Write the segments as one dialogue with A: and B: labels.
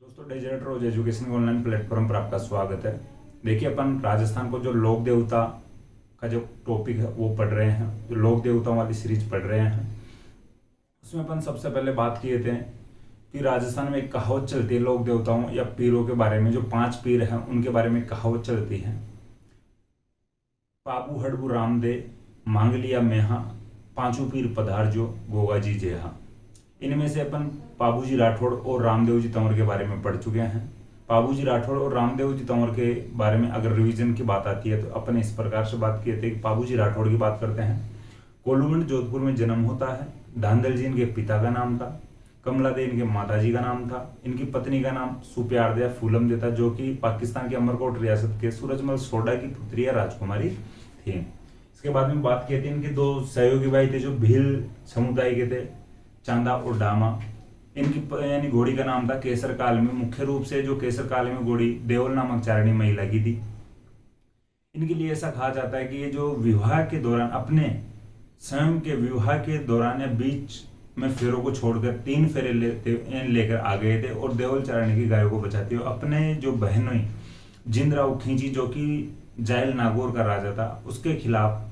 A: दोस्तों, Desert Rose Education online platform पर आपका स्वागत है। देखिए, अपन राजस्थान को जो लोक देवता का जो टॉपिक है वो पढ़ रहे हैं, जो लोक देवताओं वाली सीरीज पढ़ रहे हैं। उसमें अपन सबसे पहले बात किए थे कि राजस्थान में एक कहावत चलती है लोक देवताओं या पीरों के बारे में। जो 5 पीर हैं उनके बारे में कहावत चलती है, पाबू हड़बू रामदे मांग लिया मेहा, पांचों पीर पधार जो गोगा जी जेहा। इनमें से अपन पाबूजी राठौड़ और रामदेव जी तंवर के बारे में पढ़ चुके हैं। पाबूजी राठौड़ और रामदेव जी तंवर के बारे में अगर रिवीजन की बात आती है तो अपन इस प्रकार से बात किए थे कि पाबूजी राठौड़ की बात करते हैं। कोलूमंड जोधपुर में जन्म होता है। धांधल जी इनके पिता का नाम था। कमला दे इनके माता जी का नाम था। इनकी पत्नी का नाम सुप्यारदे फूलम दे था, जो कि पाकिस्तान के अमरकोट रियासत के सूरजमल सोडा की पुत्री या राजकुमारी थी। इसके बाद में बात किए थे इनके 2 सहयोगी भाई थे जो भील समुदाय के थे, चांदा और डामा। इनकी यानी घोड़ी का नाम था केसर काल में। मुख्य रूप से जो केसर काल में घोड़ी देवल नामक चारणी महिला की थी। इनके लिए ऐसा कहा जाता है कि ये जो विवाह के दौरान अपने स्वयं के विवाह के दौरान या बीच में फेरों को छोड़कर 3 फेरे लेकर आ गए थे और देवल चारणी की गायों को बचाते हुए अपने जो बहन हुई जिंदराव खींची, जो कि जायल नागौर का राजा था, उसके खिलाफ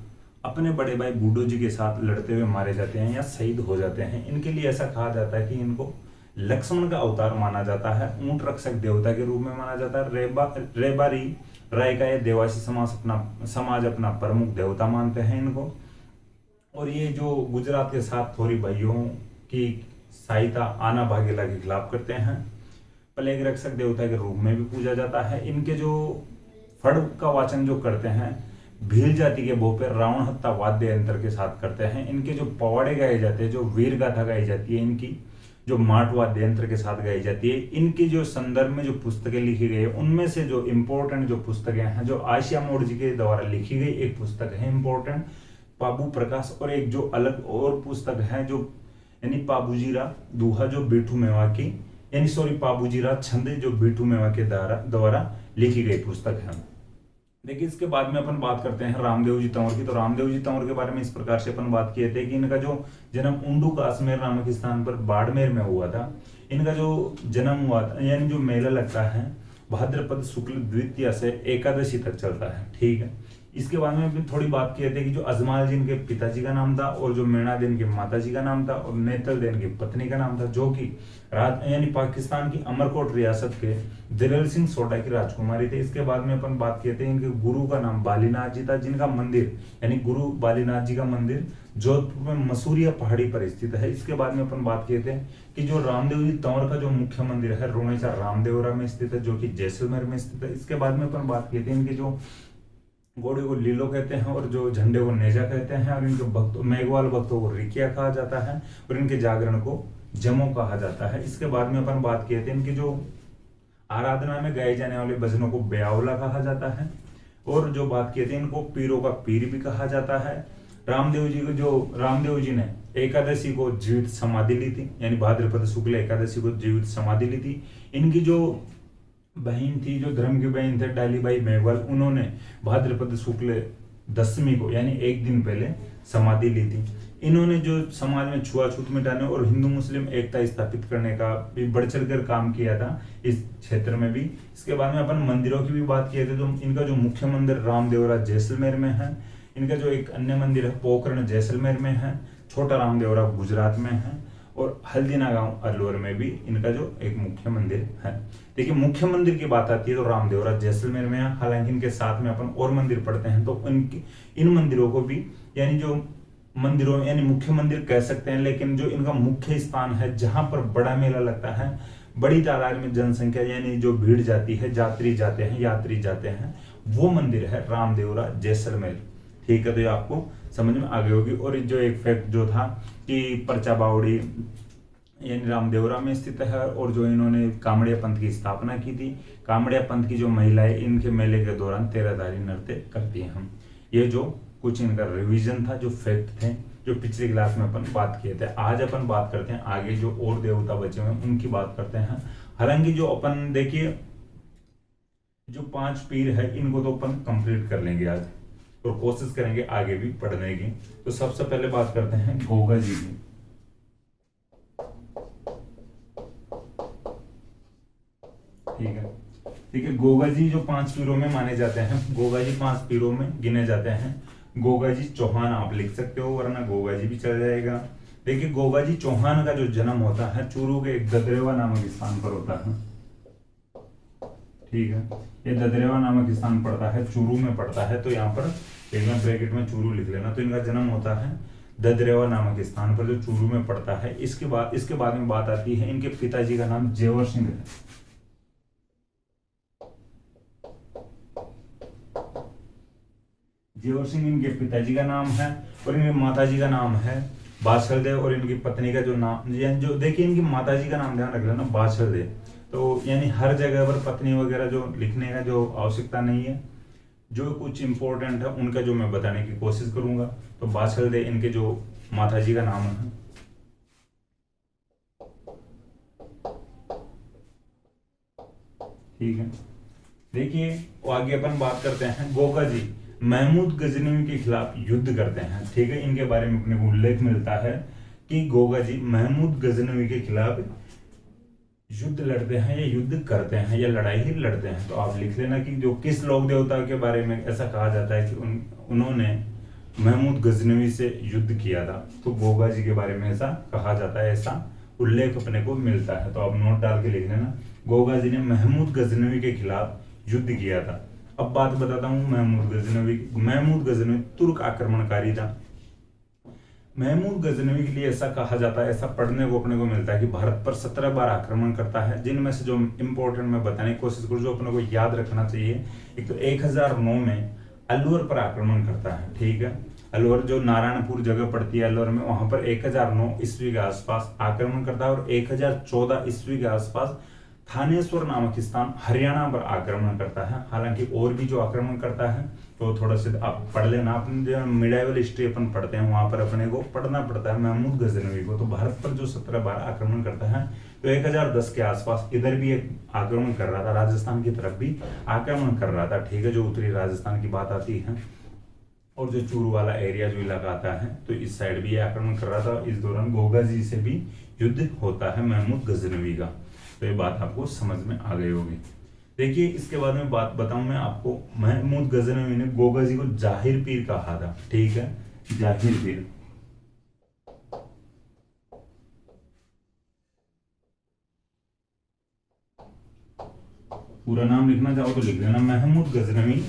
A: अपने बड़े भाई बूढ़ो जी के साथ लड़ते हुए मारे जाते हैं या शहीद हो जाते हैं। इनके लिए ऐसा कहा जाता है कि इनको लक्ष्मण का अवतार माना जाता है, ऊंट रक्षक देवता के रूप में माना जाता है। रेबारी राय का ये देवासी समाज अपना प्रमुख देवता मानते हैं इनको। और ये जो गुजरात के 7 थोरी भाइयों की सहायता आना भागेला के खिलाफ करते हैं। प्लेग रक्षक देवता के रूप में भी पूजा जाता है। इनके जो फड़ का वाचन जो करते हैं भील जाति के भोपे रावण हत्ता वाद्य यंत्र के साथ करते हैं। इनके जो पवाड़े गाए जाते हैं, जो वीर गाथा गाई जाती है, इनकी जो माट वाद्य यंत्र के साथ गाई जाती है। इनकी जो संदर्भ में जो पुस्तकें लिखी गई है उनमें से जो इम्पोर्टेंट जो पुस्तकें हैं, जो आशिया मोड़ जी के द्वारा लिखी गई एक पुस्तक है इम्पोर्टेंट, पाबू प्रकाश। और एक जो अलग और पुस्तक है जो यानी पाबूजीरा दूहा जो बीठू मेवा की यानी पाबूजीरा छंद जो बीठू मेवा के द्वारा लिखी गई पुस्तक है। देखिए, इसके बाद में अपन बात करते हैं रामदेव जी तंवर की। तो रामदेव जी तंवर के बारे में इस प्रकार से अपन बात किए थे कि इनका जो जन्म उंडू काश्मीर नामक स्थान पर बाड़मेर में हुआ था। इनका जो जन्म हुआ था यानी जो मेला लगता है भाद्रपद शुक्ल द्वितीया से एकादशी तक चलता है, ठीक है। इसके बाद में अपन थोड़ी बात किए थे कि जो अजमाल जी इनके पिताजी का नाम था और जो मेणा दे इनके माता जी का नाम था और नेतल दे इनकी पत्नी का नाम था, जो कि यानी पाकिस्तान की अमरकोट रियासत के दिलेर सिंह सोडा की राजकुमारी थे। इसके बाद में अपन बात किए थे इनके गुरु का नाम बालीनाथ जी था, जिनका मंदिर यानी गुरु बालीनाथ जी का मंदिर जोधपुर में मसूरिया पहाड़ी पर स्थित है। इसके बाद में अपन बात किए थे कि जो रामदेव जी तंवर का जो मुख्य मंदिर है रोणेचा रामदेवरा में स्थित है, जो कि जैसलमेर में स्थित है। इसके बाद में अपन बात किए थे इनके जो घोड़े को लीलो कहते हैं और जो झंडे को नेजा कहते हैं, और इनके भक्तों मेघवाल भक्तों को रिकिया कहा जाता है और इनके जागरण को जमो कहा जाता है। इसके बाद में अपन बात किए थे इनकी जो आराधना में गाए जाने वाले भजनों को ब्यावला कहा जाता है और जो बात किए थे इनको पीरों का पीर भी कहा जाता है। रामदेव जी ने एकादशी को जीवित समाधि ली थी, यानी भाद्रपद शुक्ल एकादशी को जीवित समाधि ली थी। इनकी जो बहन थी, जो धर्म की बहन थे डालीबाई मेघवाल, उन्होंने भाद्रपद शुक्ल दशमी को यानी एक दिन पहले समाधि ली थी। इन्होंने जो समाज में छुआछूत मिटाने और हिंदू मुस्लिम एकता स्थापित करने का भी बढ़ चढ़कर काम किया था इस क्षेत्र में भी। इसके बाद में अपन मंदिरों की भी बात किए थे। तो इनका जो मुख्य मंदिर रामदेवरा जैसलमेर में है। इनका जो एक अन्य मंदिर है पोखरण जैसलमेर में है। छोटा रामदेवरा गुजरात में है और हल्दीना गांव अलवर में भी इनका जो एक मुख्य मंदिर है। देखिए, मुख्य मंदिर की बात आती है तो रामदेवरा जैसलमेर में है। हालांकि इनके साथ में अपन और मंदिर पढ़ते हैं तो इन मंदिरों को भी यानी जो मंदिरों यानी मुख्य मंदिर कह सकते हैं, लेकिन जो इनका मुख्य स्थान है जहां पर बड़ा मेला लगता है, बड़ी तादाद में जनसंख्या यानी जो भीड़ जाती है, यात्री जाते हैं, वो मंदिर है रामदेवरा जैसलमेर, ठीक है। तो ये आपको समझ में आ गई होगी। और जो एक फैक्ट जो था कि परचा बावड़ी यानी रामदेवरा में स्थित है और जो इन्होंने कामड़िया पंथ की स्थापना की थी। कामड़िया पंथ की जो महिलाएं इनके मेले के दौरान 13धारी नृत्य करती हैं। हम ये जो कुछ इनका रिवीजन था, जो फैक्ट थे, जो पिछली क्लास में अपन बात किए थे। आज अपन बात करते हैं आगे जो और देवता बचे हुए हैं उनकी बात करते हैं। हालांकि जो अपन देखिए जो 5 पीर है इनको तो अपन कंप्लीट कर लेंगे आज और कोशिश करेंगे आगे भी पढ़ने की। तो सबसे पहले बात करते हैं गोगा जी की। ठीक है। ठीक है, गोगा जी जो 5 पीरों में माने जाते हैं, गोगा जी 5 पीरों में गिने जाते हैं। गोगा जी चौहान आप लिख सकते हो, वरना गोगा जी भी चल जाएगा। देखिए, गोगा जी चौहान का जो जन्म होता है चूरू के एक ददरेवा नामक स्थान पर होता है। ठीक है, ये ददरेवा नामक स्थान पड़ता है, चूरू में पड़ता है, तो यहाँ पर एक में ब्रैकेट में चूरू लिख लेना। तो इनका जन्म होता है ददरेवा नामक स्थान पर जो चूरू में पड़ता है। इसके बाद में बात आती है, इनके पिताजी का नाम जेवर सिंह है। जेवर सिंह इनके पिताजी का नाम है, और इनके माताजी का नाम है बाछल देव, और इनकी पत्नी का जो नाम, यानी जो देखिए इनकी माताजी का नाम ध्यान रख लेना, बाछल देव। तो यानी हर जगह पर पत्नी वगैरह जो लिखने का जो आवश्यकता नहीं है, जो कुछ इंपॉर्टेंट है उनका जो मैं बताने की कोशिश करूंगा। तो बाछल देव इनके जो माताजी का नाम है। ठीक है, देखिए आगे अपन बात करते हैं, गोगा जी महमूद गजनवी के खिलाफ युद्ध करते हैं। ठीक है, इनके बारे में अपने को उल्लेख मिलता है कि गोगा जी महमूद गजनवी के खिलाफ युद्ध लड़ते हैं, या युद्ध करते हैं, या लड़ाई ही लड़ते हैं। तो आप लिख लेना कि जो किस लोक देवता के बारे में ऐसा कहा जाता है कि उन्होंने महमूद गजनवी से युद्ध किया था। तो गोगा जी के बारे में ऐसा कहा जाता है, ऐसा उल्लेख अपने को मिलता है। तो आप नोट डाल के लिख लेना, गोगा जी ने महमूद गजनवी के खिलाफ युद्ध किया था। अब बात बताता हूँ महमूद गजनवी। महमूद गजनवी तुर्क आक्रमणकारी था। महमूद गजनवी के लिए ऐसा कहा जाता है, ऐसा पढ़ने को अपने को मिलता है कि भारत पर 17 बार आक्रमण करता है, जिनमें से जो इंपॉर्टेंट मैं बताने की कोशिश करूँ, जो अपने को याद रखना चाहिए। एक तो 1009 में अलवर पर आक्रमण करता है। ठीक है, अलवर जो नारायणपुर जगह पड़ती है अलवर में, वहां पर 1009 ईस्वी के आसपास आक्रमण करता है, और 1014 ईस्वी के आसपास थानेश्वर नामक स्थान हरियाणा पर आक्रमण करता है। हालांकि और भी जो आक्रमण करता है तो थोड़ा सा आप पढ़ लेना, अपने जो मिडाइवल हिस्ट्री अपन पढ़ते हैं वहां पर अपने को पढ़ना पड़ता है महमूद गजनवी को। तो भारत पर जो 17 बार आक्रमण करता है, तो 1010 के आसपास इधर भी एक आक्रमण कर रहा था, राजस्थान की तरफ भी आक्रमण कर रहा था। ठीक है, जो उत्तरी राजस्थान की बात आती है, और जो चूरू वाला एरिया जो इलाका आता है, तो इस साइड भी आक्रमण कर रहा था। इस दौरान गोगा जी से भी युद्ध होता है महमूद गजनवी का। तो ये बात आपको समझ में आ गई होगी। देखिए, इसके बाद में बात बताऊं मैं आपको, महमूद गजनवी ने गोगा जी को जाहिर पीर कहा था। ठीक है, जाहिर पीर। पूरा नाम लिखना चाहो तो लिख लेना, महमूद गजनवी।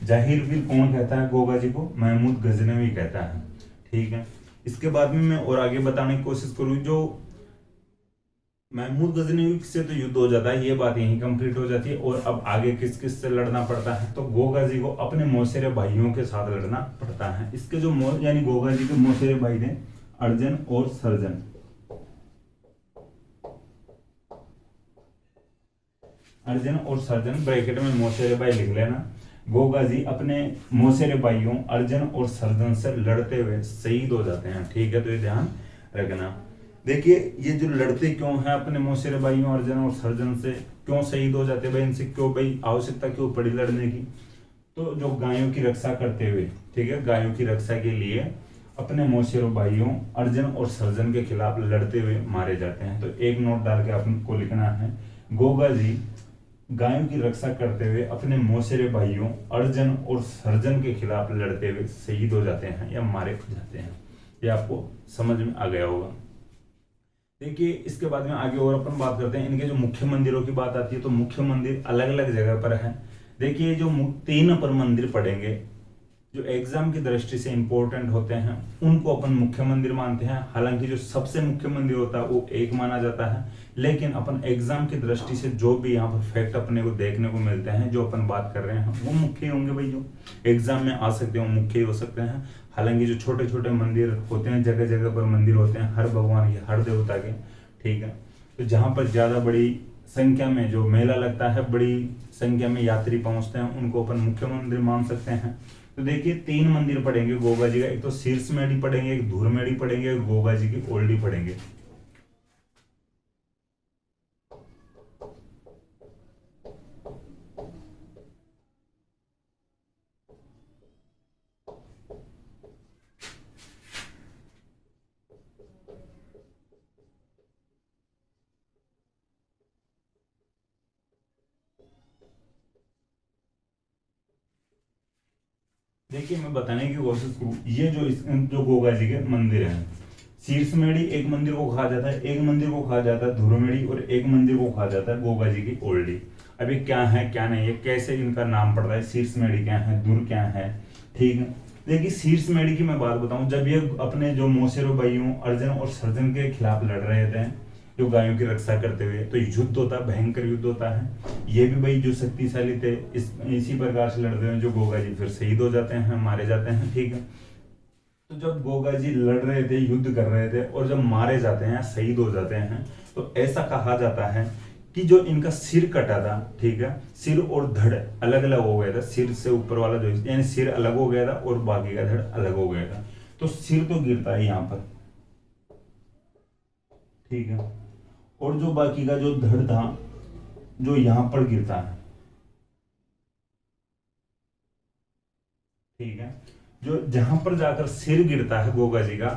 A: जाहिर पीर कौन कहता है गोगा जी को? महमूद गजनवी कहता है। ठीक है, इसके बाद में मैं और आगे बताने की कोशिश करूँ, जो महमूद गजनवी से तो युद्ध हो जाता है, ये बात यहीं कंप्लीट हो जाती है। और अब आगे किस किस से लड़ना पड़ता है, तो गोगा जी को अपने मौसेरे भाइयों के साथ लड़ना पड़ता है। इसके जो यानी गोगा जी के मौसेरे भाई थे अर्जन और सर्जन। अर्जन और सर्जन ब्रैकेट में मौसेरे भाई लिख लेना। गोगा जी अपने मौसेरे भाइयों अर्जन और सर्जन से लड़ते हुए शहीद हो जाते हैं। ठीक है, तो ये ध्यान रखना। देखिए, ये जो लड़ते क्यों हैं अपने मौसेरे भाइयों अर्जन और सर्जन से, क्यों शहीद हो जाते भाई, इनसे क्यों भाई आवश्यकता क्यों पड़ी लड़ने की, तो जो गायों की रक्षा करते हुए, ठीक है, गायों की रक्षा के लिए अपने मौसेरे भाइयों अर्जन और सर्जन के खिलाफ लड़ते हुए मारे जाते हैं। तो एक नोट डाल के आपको लिखना है, गोगा जी गायों की रक्षा करते हुए अपने मौसेरे भाइयों अर्जन और सर्जन के खिलाफ लड़ते हुए शहीद हो जाते हैं या मारे जाते हैं। ये आपको समझ में आ गया होगा। देखिए, इसके बाद में आगे और अपन बात करते हैं, इनके जो मुख्य मंदिरों की बात आती है, तो मुख्य मंदिर अलग अलग जगह पर है। देखिए, जो 3 अपन मंदिर पढ़ेंगे जो एग्जाम की दृष्टि से इंपॉर्टेंट होते हैं, उनको अपन मुख्य मंदिर मानते हैं। हालांकि जो सबसे मुख्य मंदिर होता है वो एक माना जाता है, लेकिन अपन एग्जाम की दृष्टि से जो भी यहाँ पर फैक्ट अपने को देखने को मिलते हैं, जो अपन बात कर रहे हैं, वो मुख्य होंगे भाई। जो एग्जाम में आ सकते हैं वो मुख्य ही हो सकते हैं। हालांकि जो छोटे छोटे मंदिर होते हैं, जगह जगह पर मंदिर होते हैं हर भगवान के, हर देवता के। ठीक है, तो जहाँ पर ज्यादा बड़ी संख्या में जो मेला लगता है, बड़ी संख्या में यात्री पहुंचते हैं, उनको अपन मुख्य मंदिर मान सकते हैं। तो देखिए, 3 मंदिर पढ़ेंगे गोगा जी का, एक तो शीर्ष मेड़ी पढ़ेंगे, एक धूर मेड़ी पढ़ेंगे, एक गोगा जी की ओल्डी पढ़ेंगे। देखिए मैं बताने की कोशिश करूँ, ये जो गोगा जी के मंदिर हैं, शीर्षमेड़ी एक मंदिर को कहा जाता है, एक मंदिर को कहा जाता है धुरमेड़ी, और एक मंदिर को कहा जाता है गोगा जी की ओल्डी। अब ये क्या है क्या नहीं है, कैसे इनका नाम पड़ता है, शीर्षमेड़ी क्या है, धुर क्या है, ठीक है। देखिए शीर्षमेड़ी की मैं बात बताऊं, जब ये अपने जो मोसेरो भाइयों अर्जुन और सर्जन के खिलाफ लड़ रहे थे, जो गायों की रक्षा करते हुए, तो युद्ध होता है, भयंकर युद्ध होता है। ये भी भाई जो शक्तिशाली थे इसी प्रकार से लड़ते हैं, जो गोगा जी फिर शहीद हो जाते हैं, मारे जाते हैं, ठीक है। तो जब गोगा जी लड़ रहे थे, युद्ध कर रहे थे, और जब मारे जाते हैं, शहीद हो जाते हैं, तो ऐसा कहा जाता है कि जो इनका सिर कटा था, ठीक है, सिर और धड़ अलग अलग हो गया था, सिर से ऊपर वाला जो यानी सिर अलग हो गया था और बाकी का धड़ अलग हो गया था। तो सिर तो गिरता है यहाँ पर, ठीक है, और जो बाकी का जो धड़ था जो यहां पर गिरता है, ठीक है। जो जहां पर जाकर सिर गिरता है गोगा जी का,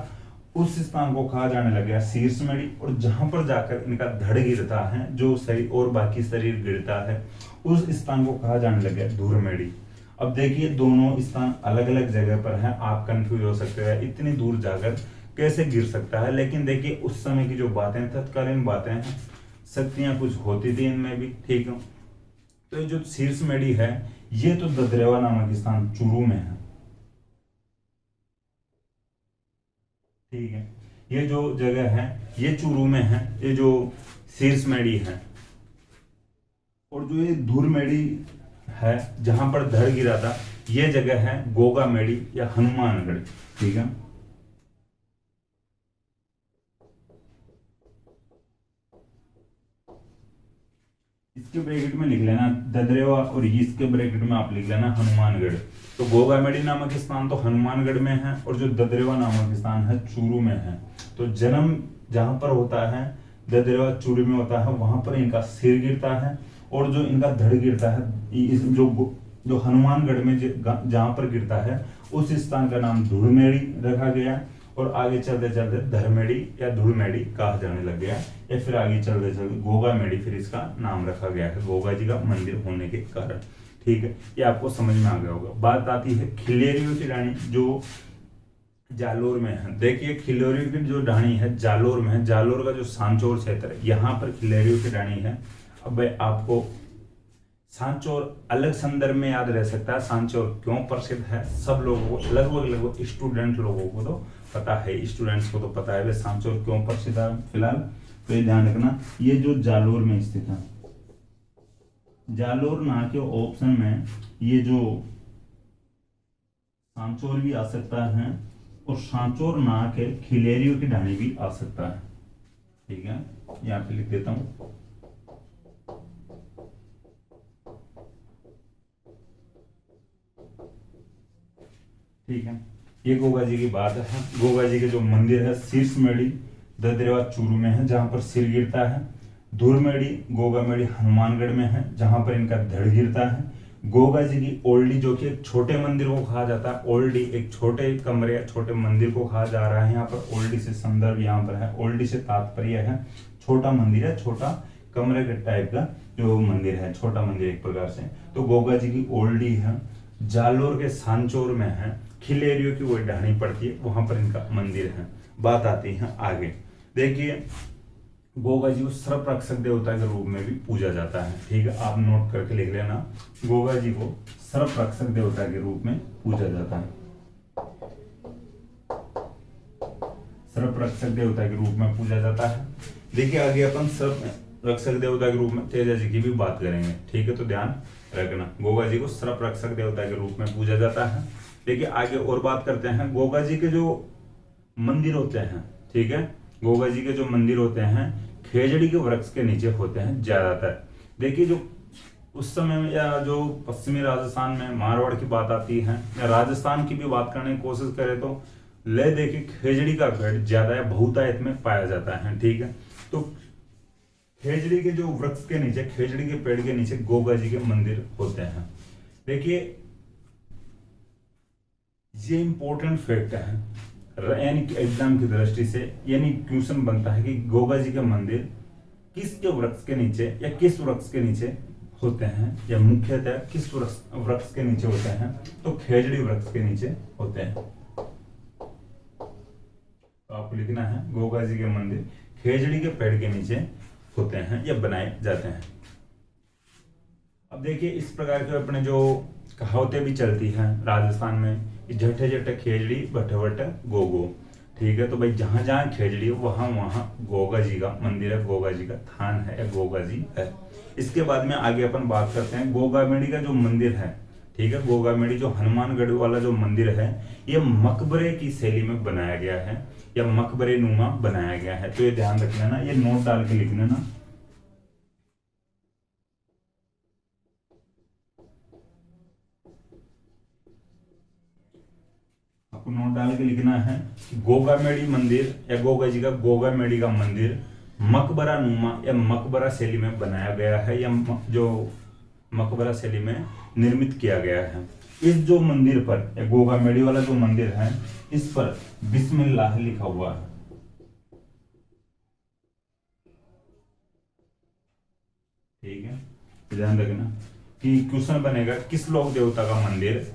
A: उस स्थान को कहा जाने लग गया शीर्षमेड़ी, और जहां पर जाकर इनका धड़ गिरता है, जो शरीर और बाकी शरीर गिरता है, उस स्थान को कहा जाने लग गया धूरमेड़ी। अब देखिए दोनों स्थान अलग अलग जगह पर हैं, आप कंफ्यूज हो सकते हैं इतनी दूर जाकर कैसे गिर सकता है, लेकिन देखिए उस समय की जो बातें तत्कालीन बातें हैं, शक्तियां कुछ होती थी इनमें भी, ठीक है। तो ये जो शीर्षमेड़ी है, ये तो ददरेवा नामक स्थान चूरू में है, ठीक है। ये जो जगह है ये चूरू में है, ये जो शीर्षमेड़ी है। और जो ये धूरमेड़ी है जहां पर धड़ गिरा था, ये जगह है गोगा मेड़ी या हनुमानगढ़, ठीक है। इसके ब्रैकेट में लिख लेना ददरेवा, और इसके ब्रैकेट में आप लिख लेना हनुमानगढ़। तो गोगामेड़ी नामक स्थान तो हनुमानगढ़ में है, और जो ददरेवा नामक स्थान है चूरू में है। तो जन्म जहां पर होता है ददरेवा चूरू में होता है, वहां पर इनका सिर गिरता है, और जो इनका धड़ गिरता है जो हनुमानगढ़ में जहां पर गिरता है, उस स्थान का नाम धूड़मेड़ी रखा गया, और आगे चलते चलते धरमेड़ी या धूलमेड़ी कहा जाने लग गया, या फिर आगे चलते चलते गोगा मेड़ी फिर इसका नाम रखा गया है, गोगा जी का मंदिर होने के कारण, ठीक है। ये आपको समझ में आ गया होगा। बात आती है खिलेरियों की रानी जो जालोर में है। देखिए खिलेरियों की जो रानी है जालोर में है, जालोर का जो सांचौर क्षेत्र है, यहाँ पर खिलेरियों की रानी है। अब आपको सांचौर अलग संदर्भ में याद रह सकता है, सांचौर क्यों प्रसिद्ध है, सब लोगों को लगभग स्टूडेंट लोगों को तो पता है, स्टूडेंट्स को तो पता है वे सांचौर क्यों प्रसिद्ध है फिलहाल। तो ये ध्यान रखना, ये जो जालोर में स्थित है, जालोर ना के ऑप्शन में ये जो सांचौर भी आ सकता है, और सांचौर ना के खिलेरियों की ढाणी भी आ सकता है, ठीक है। यहाँ पे लिख देता हूं, ठीक है। ये गोगा जी की बात है। गोगा जी के जो मंदिर है शीर्षमेड़ी ददरेवा चूरू में है, जहां पर सिर गिरता है। धूरमेड़ी गोगामेड़ी हनुमानगढ़ में है, जहां पर इनका धड़ गिरता है। गोगा जी की ओल्डी जो कि एक छोटे मंदिर को कहा जाता है, ओल्डी एक छोटे कमरे छोटे मंदिर को कहा जा रहा है। यहाँ पर ओल्डी से संदर्भ यहाँ पर है, ओल्डी से तात्पर्य है छोटा मंदिर है, छोटा कमरे के टाइप का जो मंदिर है, छोटा मंदिर एक प्रकार से। तो गोगा जी की ओल्डी है, जालोर के सांचौर में है, खिलेरियों की वही ढाणी पड़ती है, वहां पर इनका मंदिर है। बात आती है आगे, देखिए गोगा जी को सर्परक्षक देवता के रूप में भी पूजा जाता है, ठीक है। आप नोट करके लिख लेना, गोगा जी को सर्परक्षक देवता के रूप में पूजा जाता है, सर्परक्षक देवता के रूप में पूजा जाता है। देखिए आगे अपन सर्परक्षक देवता के रूप में तेजा जी की भी बात करेंगे, ठीक है। तो ध्यान रखना, गोगा जी को सर्परक्षक देवता के रूप में पूजा जाता है। देखिए आगे और बात करते हैं, गोगा जी के जो मंदिर होते हैं, ठीक है, गोगा जी के जो मंदिर होते हैं खेजड़ी के वृक्ष के नीचे होते हैं ज्यादातर। देखिए जो उस समय में या जो पश्चिमी राजस्थान में मारवाड़ की बात आती है, या राजस्थान की भी बात करने की कोशिश करें तो ले देखिए खेजड़ी का पेड़ ज्यादा है, बहुतायत में पाया जाता है, ठीक है। तो खेजड़ी के जो वृक्ष के नीचे, खेजड़ी के पेड़ के नीचे गोगा जी के मंदिर होते हैं। देखिए ये इंपॉर्टेंट फैक्ट है, यानी कि एग्जाम की दृष्टि से, यानी क्वेश्चन बनता है कि गोगा जी का मंदिर किसके वृक्ष के नीचे या किस वृक्ष के नीचे होते हैं या मुख्यतः किस वृक्ष के नीचे होते हैं, तो खेजड़ी वृक्ष के नीचे होते हैं। तो आपको लिखना है गोगा जी के मंदिर खेजड़ी के पेड़ के नीचे होते हैं या बनाए जाते हैं। अब देखिए इस प्रकार के अपने जो कहावतें भी चलती हैं राजस्थान में, जठे जठे खेजड़ी बटे बटे गोगो। ठीक है, तो भाई जहां जहां खेजड़ी है वहां वहां गोगा जी का मंदिर है, गोगा जी का थान है या गोगा जी है। इसके बाद में आगे अपन बात करते हैं गोगामेड़ी का जो मंदिर है। ठीक है, गोगामेड़ी जो हनुमानगढ़ वाला जो मंदिर है ये मकबरे की शैली में बनाया गया है या मकबरे नुमा बनाया गया है। तो ये ध्यान रख लेना, ये नोट डाल के लिख लेना। आपको नोट डाल के लिखना है गोगामेड़ी मंदिर या गोगा जी का गोगामेड़ी का मंदिर मकबरा नुमा या मकबरा शैली में बनाया गया है या जो मकबरा शैली में निर्मित किया गया है। इस जो मंदिर पर या गोगामेड़ी वाला जो मंदिर है इस पर बिस्मिल्लाह लिखा हुआ है। ठीक है, ध्यान रखना कि क्वेश्चन बनेगा किस लोक देवता का मंदिर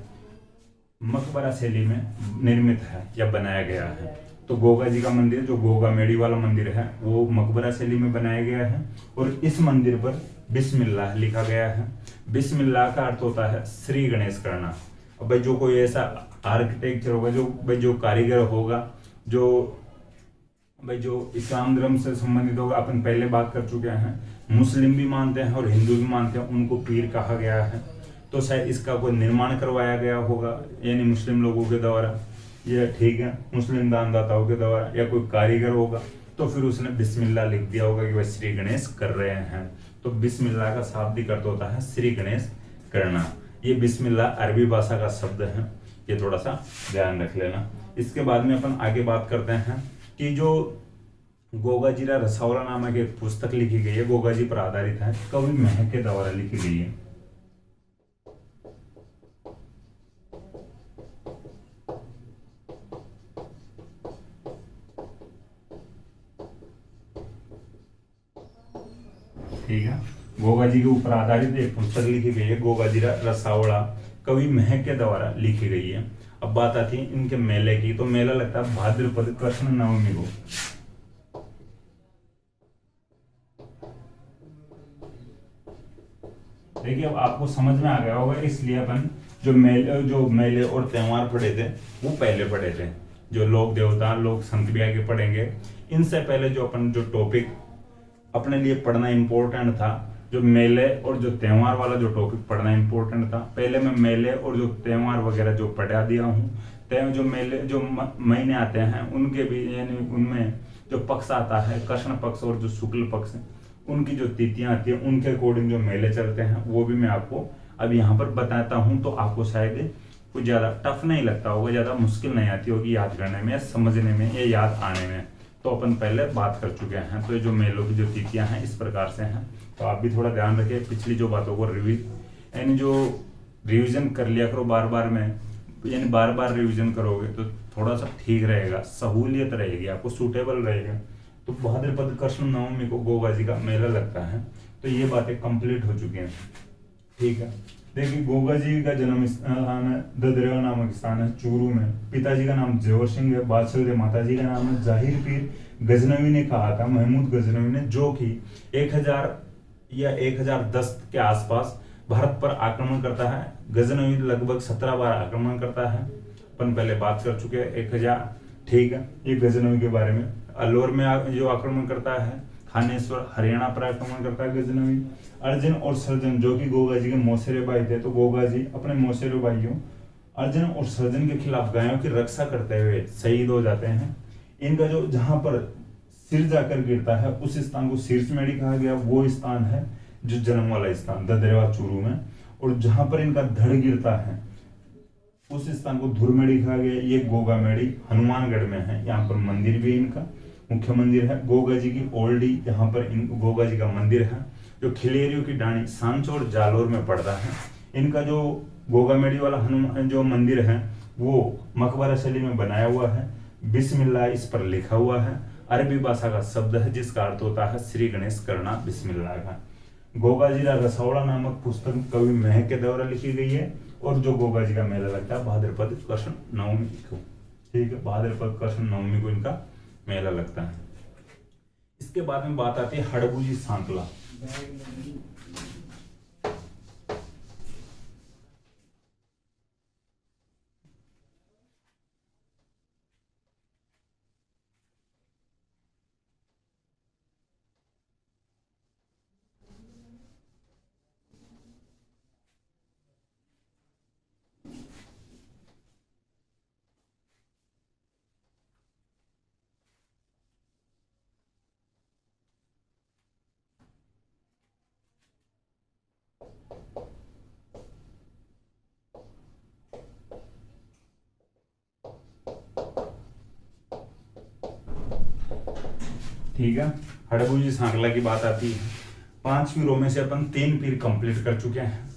A: मकबरा शैली में निर्मित है या बनाया गया है। तो गोगा जी का मंदिर जो गोगामेड़ी वाला मंदिर है वो मकबरा शैली में बनाया गया है और इस मंदिर पर बिस्मिल्लाह लिखा गया है। बिस्मिल्लाह का अर्थ होता है श्री गणेश करना। अब भाई जो कोई ऐसा आर्किटेक्चर होगा, जो कारीगर होगा, जो इस्लाम धर्म से संबंधित होगा, अपन पहले बात कर चुके हैं, मुस्लिम भी मानते हैं और हिंदू भी मानते हैं, उनको पीर कहा गया है। तो शायद इसका कोई निर्माण करवाया गया होगा यानी मुस्लिम लोगों के द्वारा, या ठीक है मुस्लिम दानदाताओं के द्वारा, या कोई कारीगर होगा तो फिर उसने बिस्मिल्लाह लिख दिया होगा कि वह श्री गणेश कर रहे हैं। तो बिस्मिल्लाह का शाब्दिक अर्थ होता है श्री गणेश करना। ये बिस्मिल्लाह अरबी भाषा का शब्द है, ये थोड़ा सा ध्यान रख लेना। इसके बाद में अपन आगे बात करते हैं कि जो गोगाजीरा रसावला नामक एक पुस्तक लिखी गई है, गोगा जी पर आधारित है, कवि महक के द्वारा लिखी गई है। ठीक है, गोगा जी के ऊपर आधारित एक पुस्तक लिखी गई है, गोगाजीरा रसावला, कवि महक के द्वारा लिखी गई है। अब बात आती है इनके मेले की। तो मेला लगता है भाद्रपद कृष्ण नवमी को। देखिए अब आपको समझ में आ गया होगा, इसलिए अपन जो मेले और त्योहार पढ़े थे वो पहले पढ़े थे। जो लोक देवता लोक संत भी आगे पढ़ेंगे। इनसे पहले जो अपन जो टॉपिक अपने लिए पढ़ना इंपॉर्टेंट था, जो मेले और जो त्योहार वाला जो टॉपिक पढ़ना इंपॉर्टेंट था, पहले मैं मेले और जो त्योहार वगैरह जो पढ़ा दिया हूँ। जो मेले जो महीने आते हैं उनके भी यानी उनमें जो पक्ष आता है कृष्ण पक्ष और जो शुक्ल पक्ष, उनकी जो तिथियां आती है उनके अकॉर्डिंग जो मेले चलते हैं वो भी मैं आपको अब यहाँ पर बताता हूँ। तो आपको शायद कुछ ज़्यादा टफ नहीं लगता होगा, ज़्यादा मुश्किल नहीं आती होगी याद करने में या समझने में या याद आने में। तो अपन पहले बात कर चुके हैं। तो जो मेलों की जो तिथियां हैं इस प्रकार से हैं। तो आप भी थोड़ा ध्यान रखें, पिछली जो बातों को रिवीजन कर लिया करो बार बार में, यानी बार बार रिवीजन करोगे तो थोड़ा सा ठीक रहेगा, सहूलियत रहेगी, आपको सूटेबल रहेगा। तो भाद्रपद कृष्ण नवमी को गोगा जी का मेला लगता है। तो ये बातें कंप्लीट हो चुकी हैं। ठीक है, देखिए गोगा जी का जन्म स्थान है ददरेवा नामक स्थान है चूरू में। पिताजी का नाम जेवर सिंह है, बादशाह दे माता जी का नाम है जाहिर पीर गजनवी ने कहा था, महमूद गजनवी ने, जो कि 1000 या 1010 के आसपास भारत पर आक्रमण करता है। गजनवी लगभग 17 बार आक्रमण करता है। अपन पहले बात कर चुके हैं 1000। ठीक है, ये गजनवी के बारे में। अलवर में जो आक्रमण करता है, थानेश्वर हरियाणा पर आक्रमण करता है गजनवी। अर्जुन और सर्जन जो कि गोगा जी के मौसेरे भाई थे, तो गोगा जी अपने मौसेरे भाइयों अर्जुन और सर्जन के खिलाफ गायों की रक्षा करते हुए शहीद हो जाते हैं। इनका जो जहां पर सिर जाकर गिरता है उस स्थान को शीर्षमेड़ी कहा गया। वो स्थान है जो जन्म वाला स्थान ददरेवा चूरू में। और जहां पर इनका धड़ गिरता है उस स्थान को धुरमेड़ी कहा गया। ये गोगामेड़ी हनुमानगढ़ में है। यहाँ पर मंदिर भी इनका मुख्य मंदिर है। गोगा जी की ओल्डी यहाँ पर गोगा जी का मंदिर है, जो खिलेरियों की डाणी सांचौर जालोर में पड़ता है। इनका जो गोगामेड़ी वाला हनुमान जो मंदिर है वो मकबरा शैली में बनाया हुआ है। बिस्मिल्लाह इस पर लिखा हुआ है। अरबी भाषा का शब्द है जिसका अर्थ होता है श्री गणेश करना बिस्मिल्लाह का। गोगाजीरा रसौड़ा नामक पुस्तक कवि महक के द्वारा लिखी गई है, और जो गोगा जी का मेला लगता है भाद्रपद कृष्ण नवमी को, ठीक है, भाद्रपद कृष्ण नवमी को इनका मेला लगता है। इसके बाद में बात आती है हड़बूजी सांकला। ठीक है, हड़बूजी सांकला की बात आती है। 5 पीरों में से अपन 3 पीर कंप्लीट कर चुके हैं।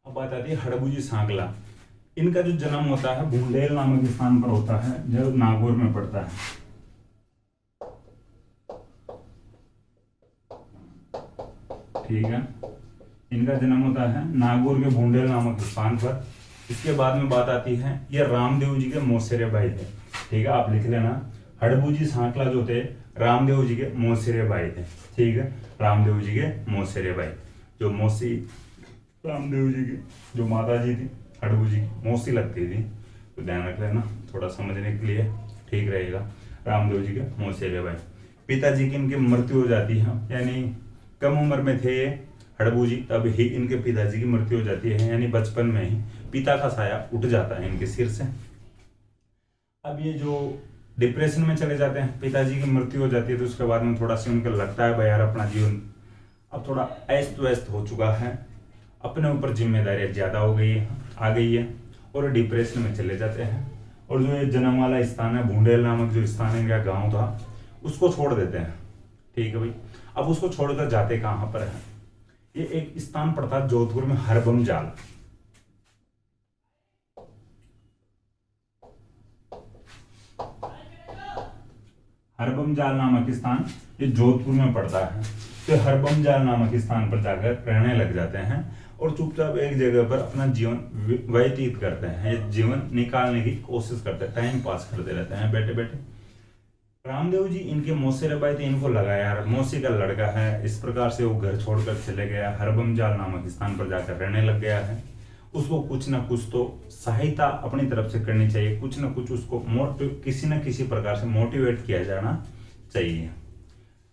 A: अब बात आती है हड़बूजी सांकला। इनका जो जन्म होता है भूंडेल नामक स्थान पर होता है, जो नागौर में पड़ता है। ठीक है, इनका जन्म होता है नागौर के भूंडेल नामक स्थान पर। इसके बाद में बात आती है, ये रामदेव जी के मौसेरे भाई थे। ठीक है, आप लिख लेना, हड़बूजी सांकला जो थे रामदेव जी के मौसेरे भाई थे। ठीक है, रामदेव जी के मौसेरे भाई, जो मौसी रामदेव जी की जो माता जी थी हड़बूजी की मौसी लगती थी, तो ध्यान रख लेना, थोड़ा समझने के लिए ठीक रहेगा। रामदेव जी के मौसेरे भाई, पिताजी की इनकी मृत्यु हो जाती है, यानी कम उम्र में थे ये हड़बूजी, तब ही इनके पिताजी की मृत्यु हो जाती है, यानी बचपन में ही पिता का साया उठ जाता है इनके सिर से। अब ये जो डिप्रेशन में चले जाते हैं, पिताजी की मृत्यु हो जाती है, तो उसके बाद में थोड़ा सा उनको लगता है भाई यार अपना जीवन अब थोड़ा अस्त व्यस्त हो चुका है, अपने ऊपर जिम्मेदारियां ज्यादा हो गई है, आ गई है, और डिप्रेशन में चले जाते हैं। और जो ये जन्म वाला स्थान है भूंडेल नामक जो स्थान है, इनका गाँव था, उसको छोड़ देते हैं। ठीक है भाई, अब उसको छोड़कर जाते कहाँ पर है, ये एक स्थान पड़ता है जोधपुर में, हरबम जाल। हरबम जाल नामक स्थान ये जोधपुर में पड़ता है। तो हरबम जाल नामक स्थान पर जाकर रहने लग जाते हैं, और चुपचाप एक जगह पर अपना जीवन व्यतीत करते हैं, ये जीवन निकालने की कोशिश करते हैं, टाइम पास करते रहते हैं बैठे बैठे। रामदेव जी इनके मौसेरे भाई थे, इनको लगा यार मौसी का लड़का है, इस प्रकार से वो घर छोड़कर चले गया, हरबम जाल नामक स्थान पर जाकर रहने लग गया है, उसको कुछ ना कुछ तो सहायता अपनी तरफ से करनी चाहिए, कुछ ना कुछ उसको किसी न किसी प्रकार से मोटिवेट किया जाना चाहिए।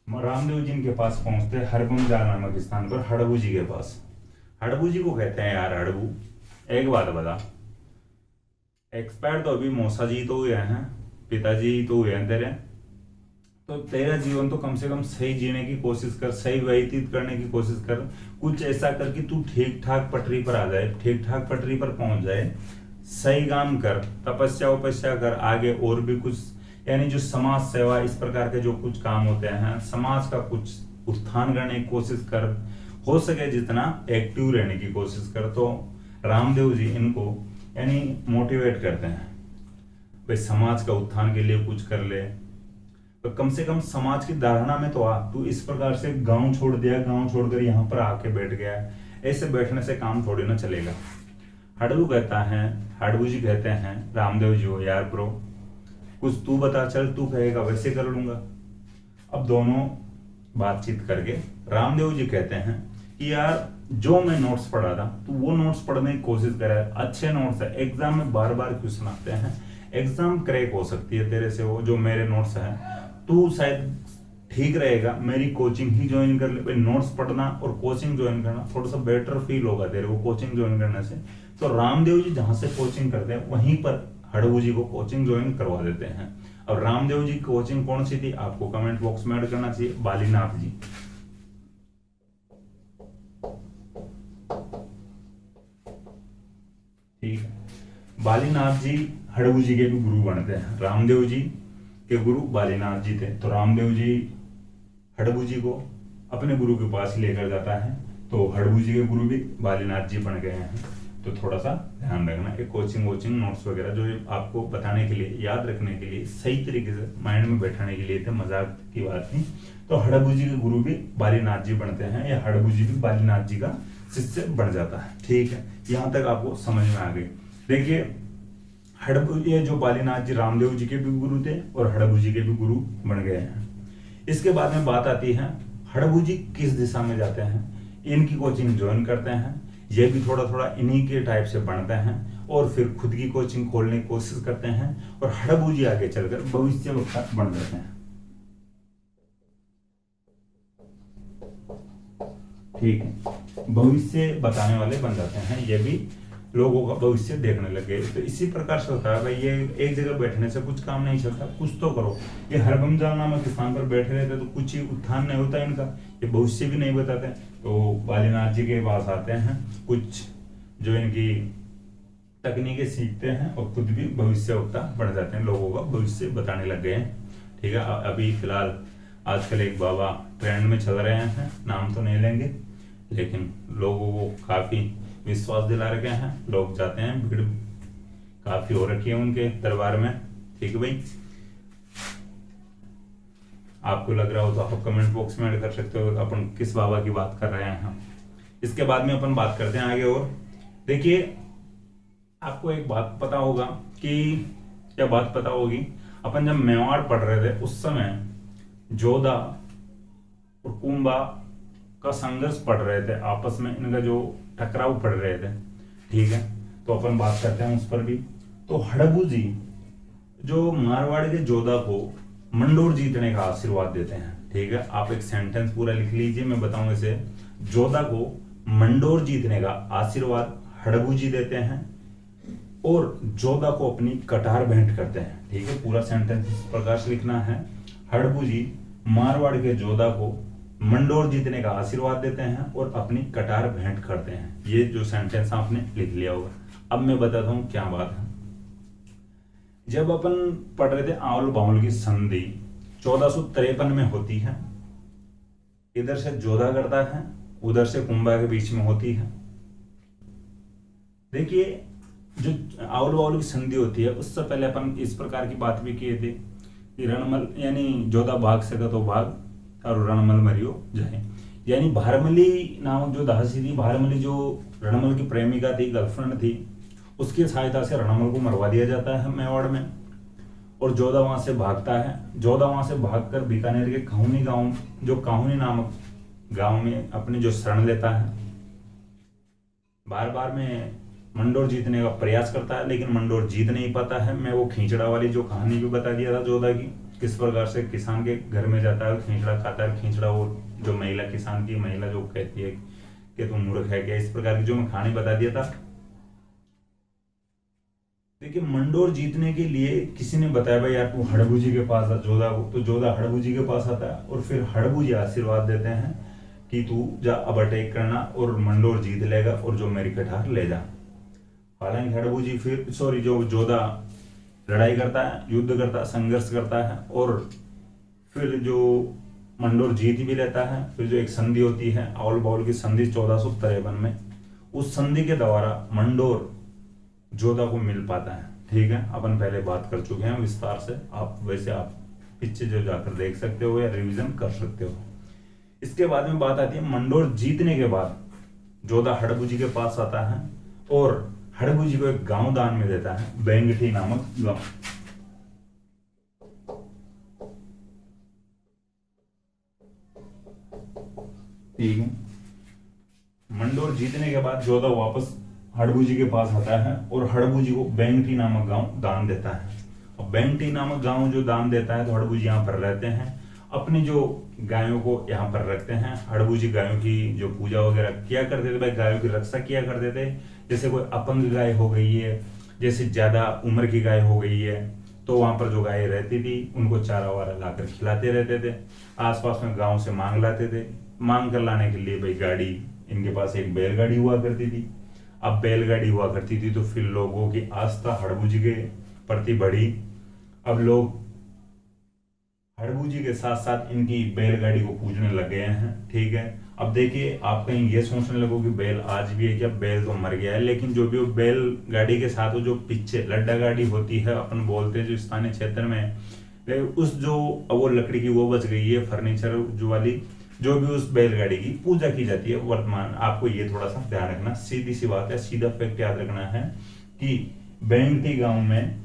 A: रामदेव जी इनके पास पहुंचते हरबम जाल नामक स्थान पर, हड़बू जी के पास। हड़बू जी को कहते हैं यार हड़बू, एक बात बता, एक्सपायर तो अभी मौसा जी तो हुए हैं, पिताजी तो हुए हैं तेरे, तो तेरा जीवन तो कम से कम सही जीने की कोशिश कर, सही व्यतीत करने की कोशिश कर, कुछ ऐसा कर कि तू ठीक ठाक पटरी पर आ जाए, ठीक ठाक पटरी पर पहुंच जाए, सही काम कर, तपस्या उपस्या कर, आगे और भी कुछ, यानी जो समाज सेवा इस प्रकार के जो कुछ काम होते हैं, समाज का कुछ उत्थान करने की कोशिश कर, हो सके जितना एक्टिव रहने की कोशिश कर। तो रामदेव जी इनको यानी मोटिवेट करते हैं, भाई समाज का उत्थान के लिए कुछ कर ले, तो कम से कम समाज की धारणा में तो आ, तू इस प्रकार से गांव छोड़ दिया, गांव छोड़कर यहाँ पर आके बैठ गया, ऐसे बैठने से काम थोड़ी ना चलेगा। हड़बू कहता है, हड़बू जी कहते हैं रामदेव जी हो यार ब्रो, कुछ तू बता, चल तू कहेगा वैसे कर लूंगा। अब दोनों बातचीत करके रामदेव जी कहते हैं कि यार जो मैं नोट्स पढ़ा था तू वो नोट्स पढ़ने की कोशिश करे, अच्छे नोट्स है, एग्जाम में बार बार क्वेश्चन आते हैं, एग्जाम क्रैक हो सकती है तेरे से, वो जो मेरे नोट्स हैं, तू शायद ठीक रहेगा मेरी कोचिंग ही ज्वाइन कर ले। नोट्स पढ़ना और कोचिंग ज्वाइन करना थोड़ा सा बेटर फील होगा तेरे को कोचिंग ज्वाइन करने से। तो रामदेव जी जहां से कोचिंग करते हैं वहीं पर हड़बू जी को कोचिंग ज्वाइन करवा देते हैं। अब रामदेव जी की कोचिंग कौन सी थी आपको कमेंट बॉक्स में ऐड करना चाहिए, बालीनाथ जी। ठीक है, बालीनाथ जी हड़बू जी के भी गुरु बनते हैं, रामदेव जी के गुरु बालीनाथ जी थे। तो रामदेव जी हड़बू जी को अपने गुरु के पास लेकर जाता है, तो हड़बू जी के गुरु भी बालीनाथ जी बन गए हैं। तो थोड़ा सा ध्यान रखना। एक कोचिंग नोट्स वगैरह जो आपको बताने के लिए, याद रखने के लिए, सही तरीके से माइंड में बैठाने के लिए थे, मजाक की बात नहीं। तो हड़बू जी के गुरु भी बालीनाथ जी बनते हैं, या हड़बू जी भी बालीनाथ जी का शिष्य बन जाता है। ठीक है, यहाँ तक आपको समझ में आ गई। देखिए हड़बू ये जो बालीनाथ जी रामदेव जी के भी गुरु थे और हड़बू जी के भी गुरु बन गए हैं। इसके बाद में बात आती है हड़बू जी किस दिशा में जाते हैं, इनकी कोचिंग ज्वाइन करते हैं, ये भी थोड़ा थोड़ा इन्हीं के टाइप से बनते हैं और फिर खुद की कोचिंग खोलने की कोशिश करते हैं और हड़बू जी आगे चलकर भविष्य वक्ता बन जाते हैं। ठीक है, भविष्य बताने वाले बन जाते हैं, ये भी लोगों का भविष्य देखने लगे। तो इसी प्रकार से होता है भाई, ये एक जगह बैठने से कुछ काम नहीं चलता, कुछ तो करो। ये हरभंजाल नामक स्थान पर बैठे रहते तो कुछ ही उत्थान नहीं होता इनका, ये भविष्य भी नहीं बताते। तो बालीनाथ जी के पास आते हैं, कुछ जो इनकी तकनीकें सीखते हैं और खुद भी भविष्यवक्ता बन जाते हैं, लोगों का भविष्य बताने लग गए हैं। ठीक है, अभी फिलहाल आजकल एक बाबा ट्रेंड में चल रहे हैं, नाम तो नहीं लेंगे, लेकिन लोगों को काफी विश्वास दिला रखे हैं, लोग जाते हैं, भीड़ काफी हो रखी है उनके दरबार में। ठीक है भाई, आपको लग रहा हो तो आप कमेंट बॉक्स में ऐड कर सकते हो अपन किस बाबा की बात कर रहे हैं। इसके बाद में अपन बात करते हैं आगे। और देखिए आपको एक बात पता होगा कि, क्या बात पता होगी, अपन जब मेवाड़ पढ़ रहे थे उस समय जोधा और कुंभा का संघर्ष पढ़ रहे थे, आपस में इनका जो टकराव पढ़ रहे थे। ठीक है, तो अपन बात करते हैं उस पर भी। तो हड़बू जी जो मारवाड़ के जोधा को मंडोर जीतने का आशीर्वाद देते हैं। ठीक है, आप एक सेंटेंस पूरा लिख लीजिए, मैं बताऊंगा इसे। जोधा को मंडोर जीतने का आशीर्वाद हड़बू जी देते हैं और जोधा को अपनी कटार भेंट करते हैं। ठीक है, पूरा सेंटेंस इस प्रकार से लिखना है। हड़बू जी मारवाड़ के जोधा को मंडोर जीतने का आशीर्वाद देते हैं और अपनी कटार भेंट करते हैं। ये जो सेंटेंस आपने लिख लिया होगा। अब मैं बताता हूं क्या बात है। जब अपन पढ़ रहे थे आंवल बाउल की संधि 1453 में होती है, इधर से जोधा करता है, उधर से कुंभा के बीच में होती है। देखिए जो आंवल बाउल की संधि होती है उससे पहले अपन इस प्रकार की बात भी किए थे कि रणमल यानी जोधा भाग सका तो भाग और रणमल मरियो जाए, यानी भारमली नामक जो दासी थी, भारमली जो रणमल की प्रेमिका थी, गर्लफ्रेंड थी, उसकी सहायता से रणमल को मरवा दिया जाता है मेवाड़ में और जोधा वहां से भागता है। जोधा वहां से भागकर बीकानेर के काहुनी गांव, जो काहुनी नामक गांव में अपनी जो शरण लेता है, बार बार में मंडोर जीतने का प्रयास करता है लेकिन मंडोर जीत नहीं पाता है। मैं वो खींचड़ा वाली जो कहानी भी बता दिया था जोधा की, किस प्रकार से किसान के घर में जाता है, खींचड़ा खाता है। खींचड़ा वो जो महिला, किसान की महिला जो कहती है कि तुम मूर्ख है क्या, इस प्रकार की जो मैं कहानी बता दिया था। देखिए मंडोर जीतने के लिए किसी ने बताया भाई यार तू हड़बू जी के पास आ जोधा को, तो जोधा हड़बू जी के पास आता है और फिर हड़बू जी आशीर्वाद देते हैं कि तू जा अब अटैक करना और मंडोर जीत लेगा और जो मेरी कटार ले जा। हालांकि हड़बू जी फिर जो जोधा लड़ाई करता है, युद्ध करता है, संघर्ष करता है और फिर जो मंडोर जीत भी लेता है। फिर जो एक संधि होती है आउल बाउल की संधि 1453 में, उस संधि के द्वारा मंडोर जोधा को मिल पाता है। ठीक है, अपन पहले बात कर चुके हैं विस्तार से, आप वैसे आप पीछे जो जाकर देख सकते हो या रिवीजन कर सकते हो। इसके बाद में बात आती है मंडोर जीतने के बाद जोधा हड़बू जी के पास आता है और हड़बू जी को एक गांव दान में देता है, बेंगठी नामक गांव। ठीक है, मंडोर जीतने के बाद जोधा वापस हड़बू जी के पास आता है और हड़बू जी को बेंगटी नामक गांव दान देता है। और बेंगटी नामक गांव जो दान देता है तो हड़बू जी यहाँ पर रहते हैं, अपनी जो गायों को यहाँ पर रखते हैं। हड़बू जी गायों की जो पूजा वगैरह किया करते थे, भाई गायों की रक्षा किया करते थे। जैसे कोई अपंग गाय हो गई है, जैसे ज्यादा उम्र की गाय हो गई है, तो वहां पर जो गाय रहती थी उनको चारा वारा लाकर खिलाते रहते थे। आसपास में गांव से मांग लाते थे, मांग कर लाने के लिए भाई गाड़ी, इनके पास एक बैलगाड़ी हुआ करती थी। अब बैलगाड़ी हुआ करती थी तो फिर लोगों की आस्था हड़बू जी के प्रति बढ़ी। अब लोग हड़बू जी के साथ साथ इनकी बैलगाड़ी को पूजने लग गए हैं। ठीक है, अब देखिए आप कहीं ये सोचने लगो कि बैल आज भी है क्या, बैल तो मर गया है, लेकिन जो भी वो बैलगाड़ी के साथ वो जो पीछे लड्डा गाड़ी होती है अपन बोलते हैं जो स्थानीय क्षेत्र में, उस जो वो लकड़ी की वो बच गई है फर्नीचर जो वाली, जो भी उस बैलगाड़ी की पूजा की जाती है वर्तमान। आपको ये थोड़ा सा ध्यान रखना, सीधी सी बात है, सीधा फैक्ट याद रखना है कि बेंगटी गांव में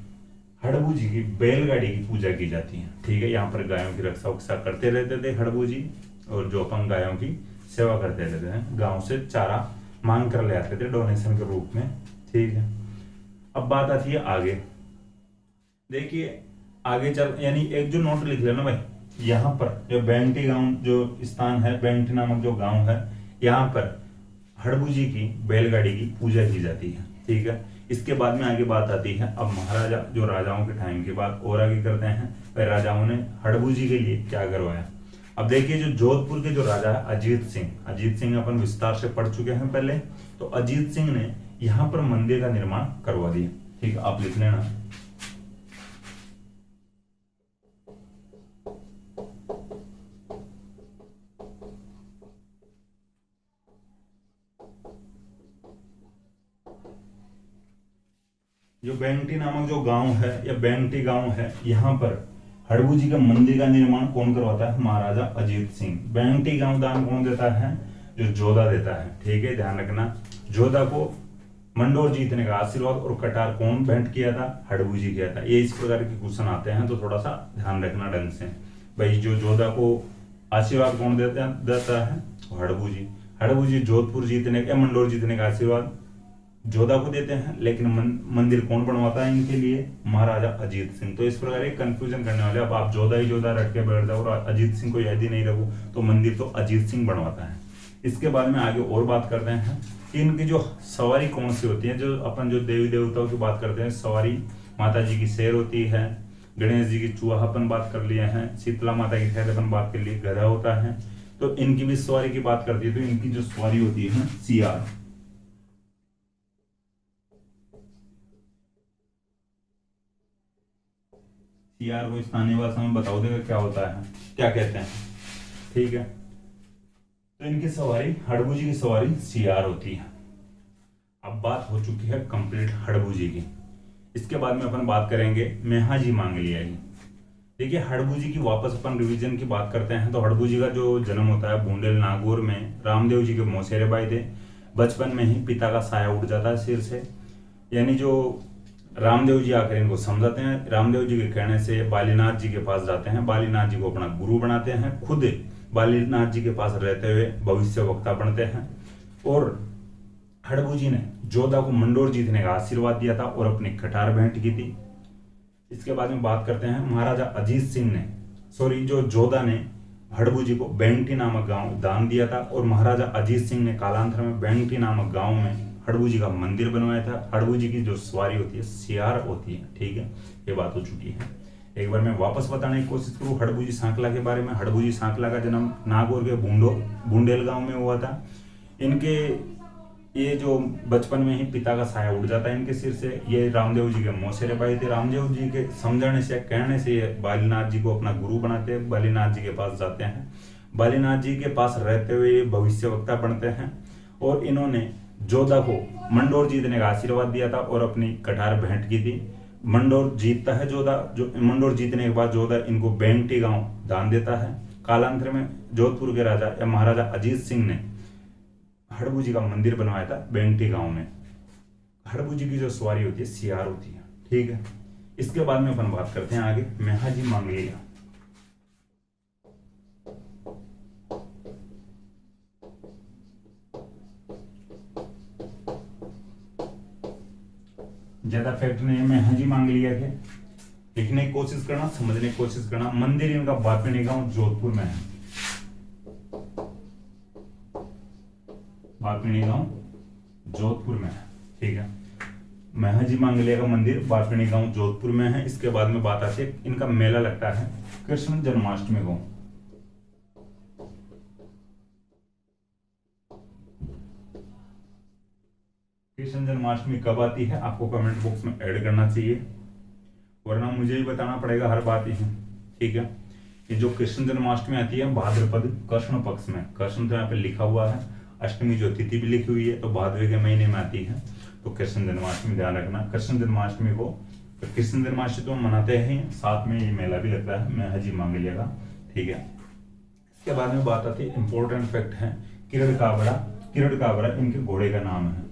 A: हड़बू जी की बैलगाड़ी की पूजा की जाती है। ठीक है, यहाँ पर गायों की रक्षा उक्षा करते रहते थे हड़बू जी, और जो अपन गायों की सेवा करते रहते हैं, गांव से चारा मांग कर ले आते थे डोनेशन के रूप में। ठीक है, अब बात आती है आगे। देखिए आगे चल, यानी एक जो नोट लिख लेना भाई, यहाँ पर जो बेंगटी गांव जो स्थान है, बेंगटी नामक जो गांव है, यहाँ पर हड़बू जी की बैलगाड़ी की पूजा की जाती है। ठीक है, इसके बाद में आगे बात आती है अब महाराजा जो राजाओं के टाइम की बात और आगे करते हैं, वह राजाओं ने हड़बू जी के लिए क्या करवाया। अब देखिए जो जोधपुर के जो राजा है अजीत सिंह अपन विस्तार से पढ़ चुके हैं पहले, तो अजीत सिंह ने यहाँ पर मंदिर का निर्माण करवा दिया। ठीक है, आप लिख लेना। जो बेंगटी नामक जो गांव है या बेंगटी गांव है, यहाँ पर हड़बू जी का मंदिर का निर्माण कौन करवाता है, महाराजा अजीत सिंह। बेंगटी गांव दान कौन देता है, जो जोधा देता है। ठीक है, ध्यान रखना, जोधा को मंडोर जीतने का आशीर्वाद और कटार कौन भेंट किया था, हड़बू जी किया था। ये इस प्रकार के क्वेश्चन आते हैं, तो थोड़ा सा ध्यान रखना ढंग से भाई। जो जोधा को आशीर्वाद कौन देता है, हड़बू जी जोधपुर जीतने या मंडोर जीतने का आशीर्वाद जोधा को देते हैं, लेकिन मंदिर कौन बनवाता है इनके लिए, महाराजा अजीत सिंह। तो इस प्रकार एक कंफ्यूजन करने वाले, अब आप जोधा ही जोधा रट के बैठ जाओ और अजीत सिंह को याद ही नहीं रखो, तो मंदिर तो अजीत सिंह बनवाता है। इसके बाद में आगे और बात करते हैं कि इनकी जो सवारी कौन सी होती है। जो अपन जो देवी देवताओं की बात करते हैं, सवारी माता जी की शेर होती है, गणेश जी की चूहा अपन बात कर लिए हैं, शीतला माता की खैर अपन बात कर लिए गधा होता है। तो इनकी भी सवारी की बात करती है, तो इनकी जो सवारी होती है सियार। सियार को स्थानीय भाषा में बताओ देगा क्या होता है, क्या कहते हैं। ठीक है, तो इनकी सवारी हड़बू जी की सवारी सियार होती है। अब बात हो चुकी है कंप्लीट हड़बू जी की। इसके बाद में अपन बात करेंगे मेहाजी मांगलिया की। देखिए हड़बू जी की वापस अपन रिवीजन की बात करते हैं, तो हड़बू जी का जो जन्म होता है बुंडेल नागौर में, रामदेव जी के मौसेरे भाई थे। बचपन में ही पिता का साया उठ जाता है सिर से, यानी जो रामदेव जी आकर इनको समझाते हैं। रामदेव जी के कहने से बालीनाथ जी के पास जाते हैं, बालीनाथ जी को अपना गुरु बनाते हैं, खुद बालीनाथ जी के पास रहते हुए भविष्य वक्ता बनते हैं। और हड़बू जी ने जोधा को मंडोर जीतने का आशीर्वाद दिया था और अपनी कटार भेंट की थी। इसके बाद में बात करते हैं महाराजा अजीत सिंह ने, जो जोधा ने हड़बू जी को बेंगटी नामक गांव दान दिया था, और महाराजा अजीत सिंह ने कालांतर में बेंगटी नामक गांव में हड़बू जी का मंदिर बनवाया था। हड़बू जी की जो सवारी होती है सियार होती है। ठीक है, ये बात हो चुकी है। एक बार मैं वापस बताने की कोशिश करूं हड़बू जी सांकला के बारे में। हड़बू जी सांकला का जन्म नागौर के बुंडेल गांव में हुआ था। इनके ये जो बचपन में ही पिता का साया उड़ जाता है इनके सिर से। ये रामदेव जी के मौसेरे भाई थे। रामदेव जी के समझाने से कहने से ये बालीनाथ जी को अपना गुरु बनाते हैं, बालीनाथ जी के पास जाते हैं। बालीनाथ जी के पास रहते हुए ये भविष्य वक्ता बनते हैं, और इन्होंने जोधा को मंडोर जीतने का आशीर्वाद दिया था और अपनी कटार भेंट की थी। मंडोर जीतता है जोधा, जो मंडोर जीतने के बाद जोधा इनको बेंगटी गांव दान देता है। कालांतर में जोधपुर के राजा या महाराजा अजीत सिंह ने हड़बू जी का मंदिर बनवाया था बेंगटी गांव में। हड़बू जी की जो सवारी होती है सियार होती है। ठीक है, इसके बाद में अपन बात करते हैं आगे मेहाजी मांगलिया। ज्यादा फैक्ट नहीं है, मेहाजी मांगलिया के लिखने की कोशिश करना, समझने की कोशिश करना। मंदिर इनका बापिनी गांव जोधपुर में है। बापिनी गांव जोधपुर में है। ठीक है, मेहाजी मांगलिया का मंदिर बापिनी गांव जोधपुर में है। इसके बाद में बात आती है इनका मेला लगता है कृष्ण जन्माष्टमी को। कृष्ण जन्माष्टमी कब आती है आपको कमेंट बॉक्स में ऐड करना चाहिए, वरना मुझे ही बताना पड़ेगा हर बात ही। ठीक है, कि जो कृष्ण जन्माष्टमी आती है भाद्रपद कृष्ण पक्ष में, कृष्ण तो यहाँ पे लिखा हुआ है, अष्टमी जो तिथि भी लिखी हुई है तो भाद्र के महीने में आती है, तो कृष्ण जन्माष्टमी ध्यान रखना। कृष्ण जन्माष्टमी को तो कृष्ण जन्माष्टमी तो मनाते हैं, साथ में ये मेला भी लगता है महजी मांगलिया का, ठीक है। इसके बाद में बात आती है इंपॉर्टेंट फैक्ट है किरण काबरा। किरण काबरा इनके घोड़े का नाम है।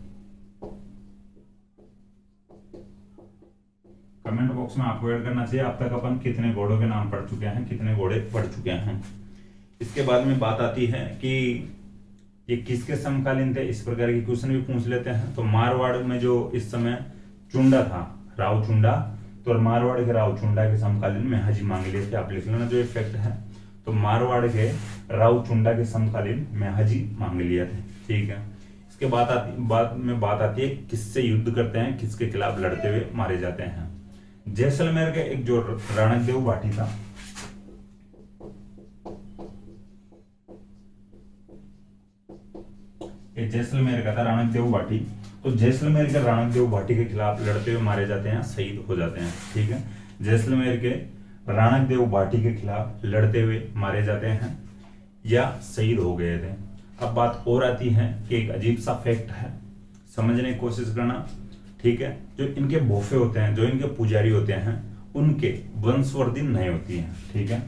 A: कमेंट बॉक्स में आपको ऐड करना चाहिए अब तक अपन कितने घोड़ों के नाम पढ़ चुके हैं, कितने घोड़े पढ़ चुके हैं। इसके बाद में बात आती है कि ये किसके समकालीन थे, इस प्रकार के क्वेश्चन भी पूछ लेते हैं। तो मारवाड़ में जो इस समय चुंडा था, राव चुंडा, तो मारवाड़ के राव चुंडा के समकालीन में हाजी मांगलिया थे। आप लिख लेना जो इफेक्ट है, तो मारवाड़ के राव चुंडा के समकालीन में हाजी मांगलिया थे, ठीक है। इसके बाद में बात आती है किससे युद्ध करते हैं, किसके खिलाफ लड़ते हुए मारे जाते हैं। जैसलमेर के एक जो राणकदेव भाटी था, ये जैसलमेर का था राणकदेव भाटी, तो जैसलमेर के राणकदेव भाटी के खिलाफ लड़ते हुए मारे जाते हैं, शहीद हो जाते हैं, ठीक है। जैसलमेर के राणकदेव भाटी के खिलाफ लड़ते हुए मारे जाते हैं या शहीद हो गए थे। अब बात और आती है कि एक अजीब सा फैक्ट है, समझने की कोशिश करना, ठीक है। जो इनके भोफे होते हैं, जो इनके पुजारी होते हैं, उनके वंशवर्धी नहीं होती है, ठीक है।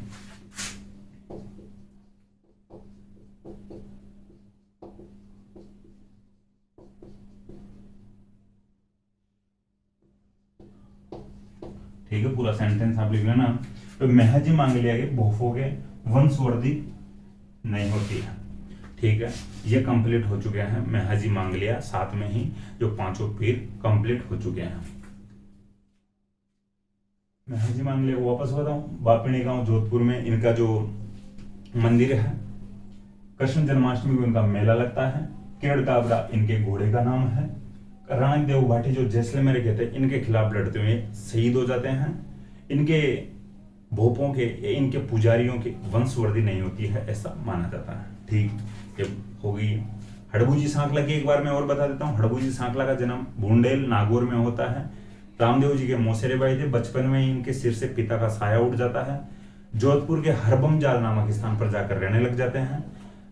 A: ठीक है, पूरा सेंटेंस आप लिख लेना। तो महजी मांगलिया के भोफों के वंशवर्धी नहीं होती है, ठीक है। ये कंप्लीट हो चुके हैं महजी मांगलिया, साथ में ही जो पांचों पीर कंप्लीट हो चुके हैं। महजी मांगलिया को वापस बताऊं, बापिणी गांव जोधपुर में इनका जो मंदिर है, कृष्ण जन्माष्टमी को इनका मेला लगता है। किरण काबरा इनके घोड़े का नाम है। राणकदेव भाटी जो जैसलमेर के थे, इनके खिलाफ लड़ते हुए शहीद हो जाते हैं। इनके भोपों के, इनके पुजारियों की वंशवर्धी नहीं होती है, ऐसा माना जाता है, ठीक। ये हो गई हड़बूजी सांकला की। एक बार मैं और बता देता हूँ, हड़बूजी सांकला का जन्म बुंडेल नागौर में होता है। रामदेव जी के मौसेरे भाई थे, बचपन में ही इनके सिर से पिता का साया उठ जाता है। जोधपुर के हरबमजाल नामक स्थान पर जाकर रहने लग जाते हैं।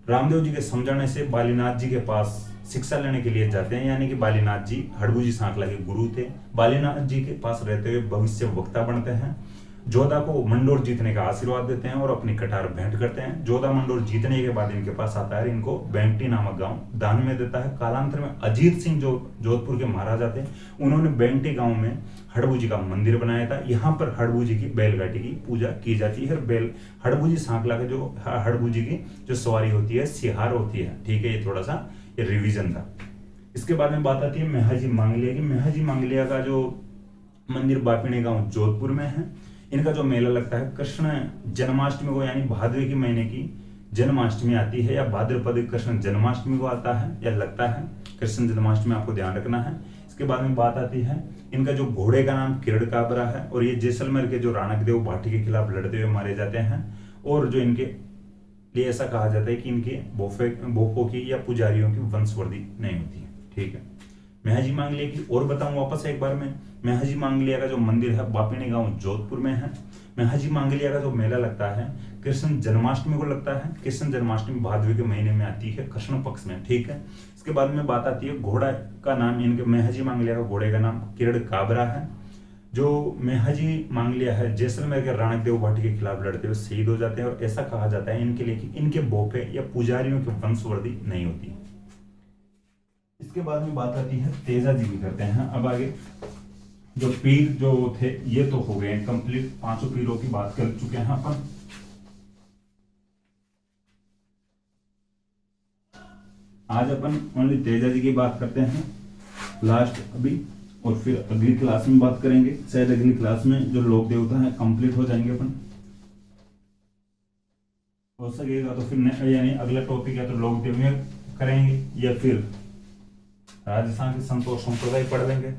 A: रामदेव जी के समझाने से बालीनाथ जी के पास शिक्षा लेने के लिए जाते हैं, यानी कि बालीनाथ जी हड़बूजी सांकला के गुरु थे। बालीनाथ जी के पास रहते हुए भविष्य वक्ता बनते हैं। जोधा को मंडोर जीतने का आशीर्वाद देते हैं और अपनी कटार भेंट करते हैं। जोधा मंडोर जीतने के बाद इनके पास आता है, इनको बेंगटी नामक गांव दान में देता है। कालांतर में अजीत सिंह जो जोधपुर के महाराजा थे, उन्होंने बेंगटी गांव में हड़बूजी का मंदिर बनाया था। यहाँ पर हड़बूजी की बैलगाड़ी की पूजा की जाती है। हड़बूजी सांकला के जो हड़बूजी की जो सवारी होती है, सिहार होती है, ठीक है। ये थोड़ा सा ये रिवीजन था। इसके बाद में बात आती है महजी मांगलिया की। महजी मांगलिया का जो मंदिर बापिणी गांव जोधपुर में है। इनका जो मेला लगता है कृष्ण जन्माष्टमी को, यानी भाद्र के महीने की जन्माष्टमी आती है, या भाद्रपद कृष्ण जन्माष्टमी को आता है या लगता है। कृष्ण जन्माष्टमी आपको ध्यान रखना है। इसके बाद में बात आती है इनका जो घोड़े का नाम किरण काबरा है, और ये जैसलमेर के जो राणकदेव भाटी के खिलाफ लड़ते हुए मारे जाते हैं। और जो इनके लिए ऐसा कहा जाता है कि इनके भोपों की या पुजारियों की वंशवर्धी नहीं होती है, ठीक है। महजी मांगलिया की और बताऊं वापस एक बार में, महजी मांगलिया का जो मंदिर है बापिणी गांव जोधपुर में है। महजी मांगलिया का जो मेला लगता है कृष्ण जन्माष्टमी को लगता है। कृष्ण जन्माष्टमी भाद्र के महीने में आती है, कृष्ण पक्ष में, ठीक है। इसके बाद में बात आती है घोड़ा का नाम, इनके महजी मांगलिया का घोड़े का नाम किरण काबरा है। जो महजी मांगलिया है जैसलमेर के राणकदेव भाटी के खिलाफ लड़ते हुए शहीद हो जाते हैं, और ऐसा कहा जाता है इनके लिए कि इनके भोपे या पुजारियों की वंशवर्धी नहीं होती। इसके बाद में बात आती है तेजा जी की करते हैं। अब आगे जो पीर जो थे ये तो हो गए कंप्लीट, पांचों पीरों की बात कर चुके हैं अपन। आज अपन ओनली तेजा जी की बात करते हैं लास्ट अभी, और फिर अगली क्लास में बात करेंगे। शायद अगली क्लास में जो लोक देवता है कंप्लीट हो जाएंगे अपन, हो सकेगा तो फिर यानी अगला टॉपिक है तो लोक देवता करेंगे, या फिर राजस्थान के संतोष संप्रदाय पढ़ लेंगे।